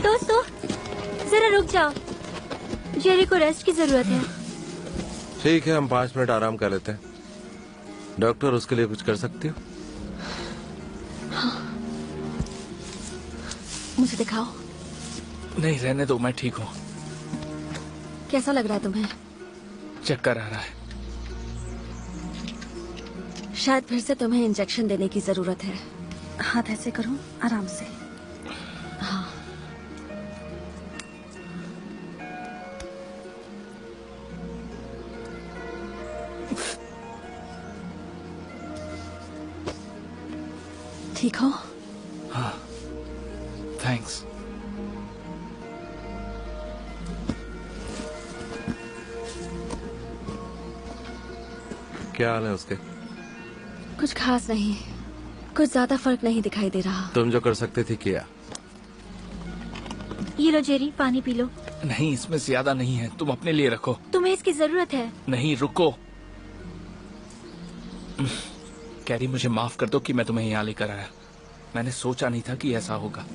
दोस्तों, जरा रुक जाओ, जेरी को रेस्ट की जरूरत है। ठीक है, हम 5 मिनट आराम कर लेते हैं। डॉक्टर, उसके लिए कुछ कर सकती हो? हाँ। मुझे दिखाओ। नहीं, रहने दो, मैं ठीक हूँ। कैसा लग रहा है तुम्हें? चक्कर आ रहा है। शायद फिर से तुम्हें इंजेक्शन देने की जरूरत है। हाथ ऐसे करो, आराम से। हाँ। ठीक हो? हाँ, थैंक्स। क्या हाल है उसके? कुछ खास नहीं, कुछ ज्यादा फर्क नहीं दिखाई दे रहा। तुम जो कर सकते थे किया। ये लो जेरी, पानी पी लो। नहीं, इसमें ज्यादा नहीं है, तुम अपने लिए रखो। तुम्हें इसकी जरूरत है। नहीं, रुको। कैरी, मुझे माफ कर दो कि मैं तुम्हें यहाँ लेकर आया। मैंने सोचा नहीं था कि ऐसा होगा।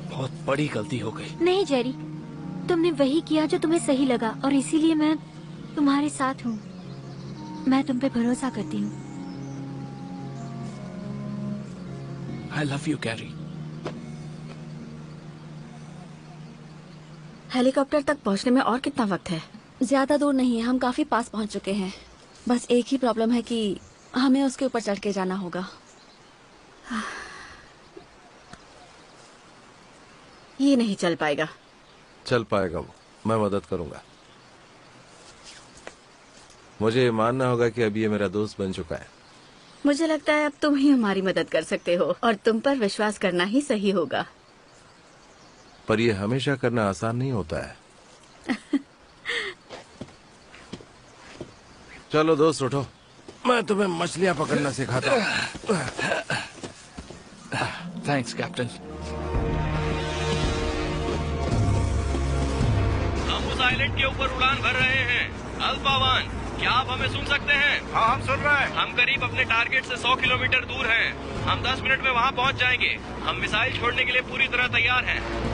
बहुत बड़ी गलती हो गई। नहीं जेरी, तुमने वही किया जो तुम्हें सही लगा, और इसीलिए मैं तुम्हारे साथ हूँ। मैं तुम पे भरोसा करती हूँ। I love you, carry. Helicopter तक पहुंचने में और कितना वक्त है? ज्यादा दूर नहीं है, हम काफी पास पहुंच चुके हैं। बस एक ही प्रॉब्लम है कि हमें उसके ऊपर चढ़ के जाना होगा। ये नहीं चल पाएगा। चल पाएगा वो, मैं मदद करूंगा। मुझे ये मानना होगा कि अब ये मेरा दोस्त बन चुका है। मुझे लगता है अब तुम ही हमारी मदद कर सकते हो और तुम पर विश्वास करना ही सही होगा। पर ये हमेशा करना आसान नहीं होता है। चलो दोस्त उठो, मैं तुम्हें मछलियां पकड़ना सिखाता हूँ। Thanks captain. हम उस आइलैंड के ऊपर उड़ान भर रहे हैं। अल्फा 1, क्या आप हमें सुन सकते हैं? हाँ, हम सुन रहे हैं। हम करीब अपने टारगेट से 100 किलोमीटर दूर हैं। हम 10 मिनट में वहाँ पहुँच जाएंगे। हम मिसाइल छोड़ने के लिए पूरी तरह तैयार हैं।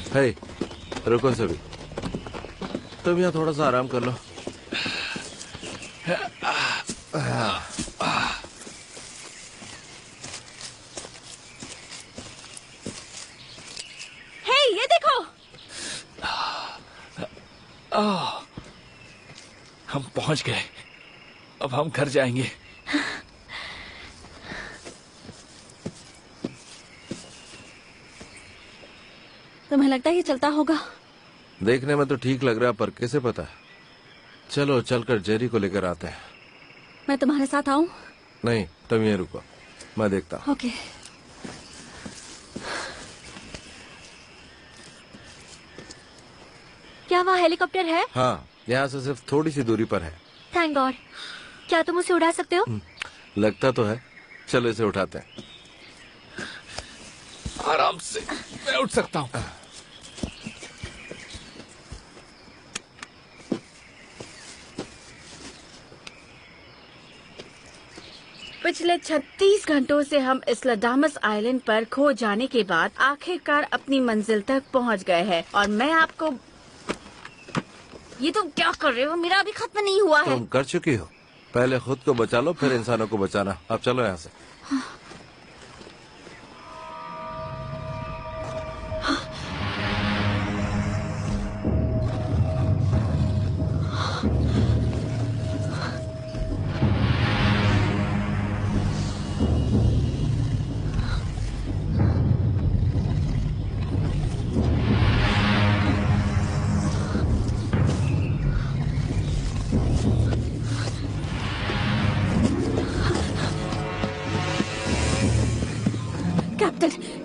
हे, रुको सभी, तुम यहाँ थोड़ा सा आराम कर लो। हे, ये देखो। हम पहुंच गए, अब हम घर जाएंगे। तुम्हें लगता है ये चलता होगा? देखने में तो ठीक लग रहा, पर कैसे पता। चलो चलकर जेरी को लेकर आते हैं। मैं तुम्हारे साथ आऊं? नहीं, तुम ये रुको, मैं देखता हूँ। ओके। क्या वहाँ हेलीकॉप्टर है? हाँ, यहाँ से सिर्फ थोड़ी सी दूरी पर है। Thank God. क्या तुम उसे उड़ा सकते हो? लगता तो है। चलो इसे उठाते हैं। आराम से मैं उठ सकता हूँ। पिछले 36 घंटों से हम इस्लाडामस आइलैंड पर खो जाने के बाद आखिरकार अपनी मंजिल तक पहुंच गए हैं और मैं आपको। ये तुम क्या कर रहे हो? मेरा अभी खत्म नहीं हुआ है। तुम कर चुकी हो। पहले खुद को बचा लो, फिर इंसानों को बचाना। अब चलो यहाँ से।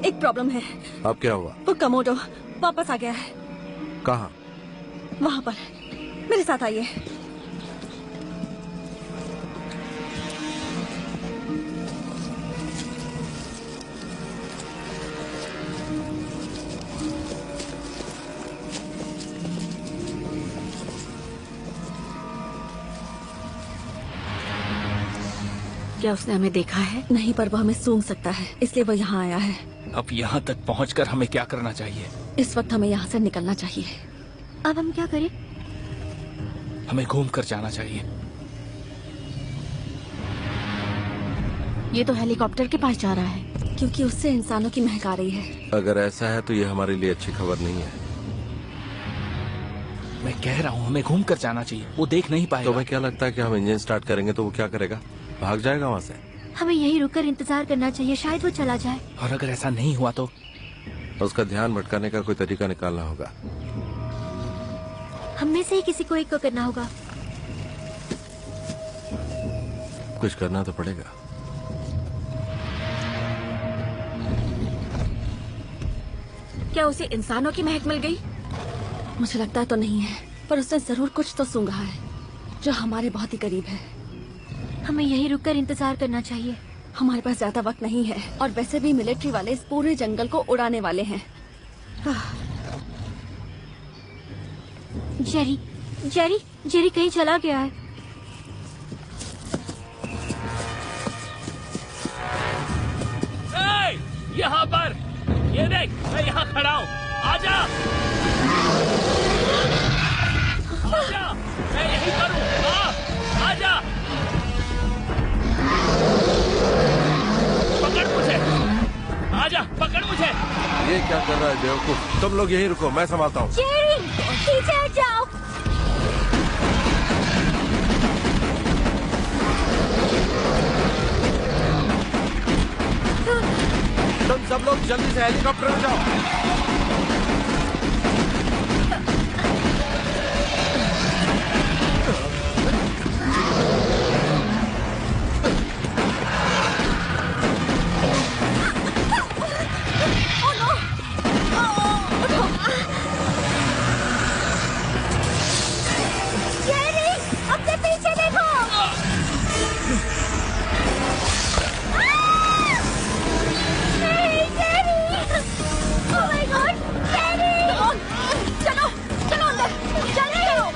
एक प्रॉब्लम है। अब क्या हुआ? वो कमोडो वापस आ गया है। कहाँ? वहाँ पर। मेरे साथ आइए। क्या उसने हमें देखा है? नहीं, पर वो हमें सूंघ सकता है, इसलिए वो यहाँ आया है। अब यहाँ तक पहुँचकर हमें क्या करना चाहिए? इस वक्त हमें यहाँ से निकलना चाहिए। अब हम क्या करें? हमें घूम कर जाना चाहिए। ये तो हेलीकॉप्टर के पास जा रहा है, क्योंकि उससे इंसानों की महक आ रही है। अगर ऐसा है तो ये हमारे लिए अच्छी खबर नहीं है। मैं कह रहा हूँ हमें घूम कर जाना चाहिए, वो देख नहीं पाएगा। तुम्हें क्या लगता है कि हम इंजन स्टार्ट करेंगे तो वो क्या करेगा? भाग जाएगा वहाँ से। हमें यहीं रुककर इंतजार करना चाहिए, शायद वो चला जाए। और अगर ऐसा नहीं हुआ तो? उसका ध्यान भटकाने का कोई तरीका निकालना होगा। हम में से ही किसी को एक को करना होगा। कुछ करना तो पड़ेगा। क्या उसे इंसानों की महक मिल गई? मुझे लगता तो नहीं है, पर उसने जरूर कुछ तो सूंघा है जो हमारे बहुत ही करीब है। हमें यहीं रुककर इंतजार करना चाहिए। हमारे पास ज्यादा वक्त नहीं है और वैसे भी मिलिट्री वाले इस पूरे जंगल को उड़ाने वाले हैं। जेरी, जेरी, जेरी कहीं चला गया है। यहाँ पर, ये देख, मैं यहाँ खड़ा हूँ। आजा, आजा, मैं यहीं पर हूँ। बेवकूफ, तुम लोग यहीं रुको, मैं संभालता हूँ। जेरी, पीछे हट जाओ। तुम सब लोग जल्दी से हेलीकॉप्टर में जाओ। जेरी, अपने पीछे देखो। नहीं, Jerry. Oh my God, Jerry. चलो, चलो अंदर, जल्दी करो।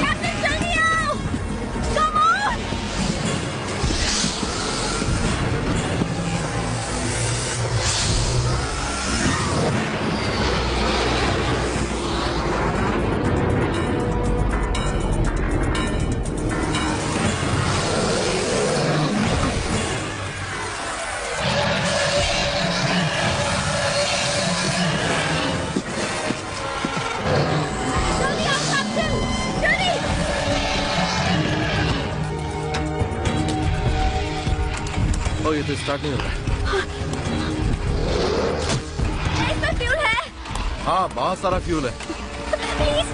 कैप्टन जल्दी आओ। Come on। जल्दी आओ कैप्टन, जल्दी। ओ, ये तो स्टार्ट नहीं हो रहा है। इसमें फ्यूल है। हाँ, बहुत सारा फ्यूल है। प्लीज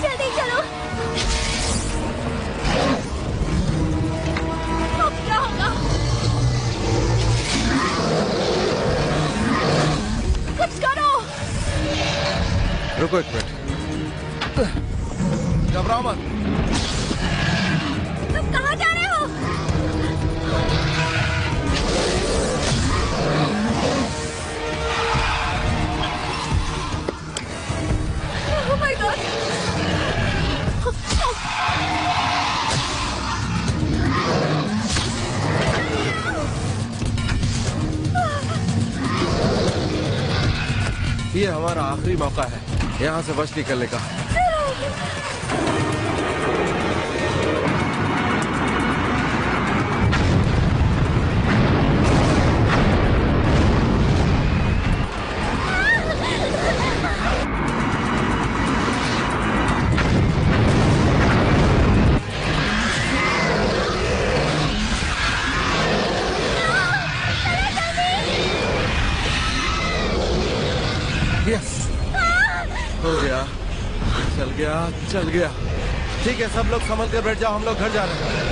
जल्दी चलो। अब क्या होगा? कुछ करो। रुको एक मिनट, घबराओ मत। तुम कहाँ जा रहे हो? Oh my God! ये हमारा आखिरी मौका है यहाँ से बच निकलने का। यस, हो गया, चल गया। ठीक है, सब लोग संभल कर बैठ जाओ, हम लोग घर जा रहे हैं।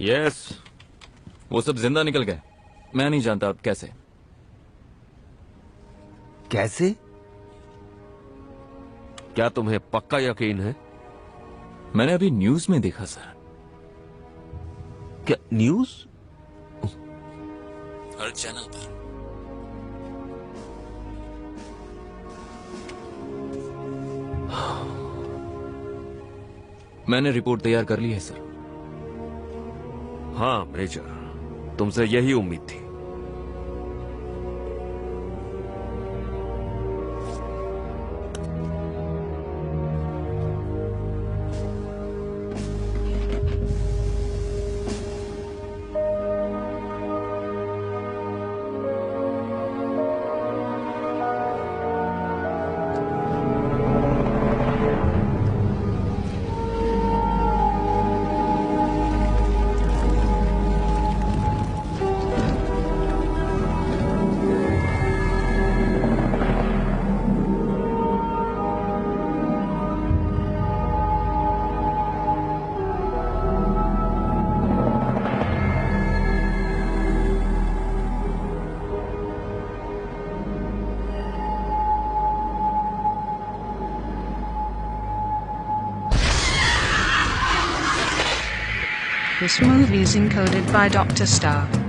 यस, वो सब जिंदा निकल गए। मैं नहीं जानता अब कैसे। कैसे? क्या तुम्हें पक्का यकीन है? मैंने अभी न्यूज में देखा सर। क्या न्यूज? हर चैनल पर। मैंने रिपोर्ट तैयार कर ली है सर। हाँ मेजर, तुमसे यही उम्मीद थी। office movies encoded by Dr. Star.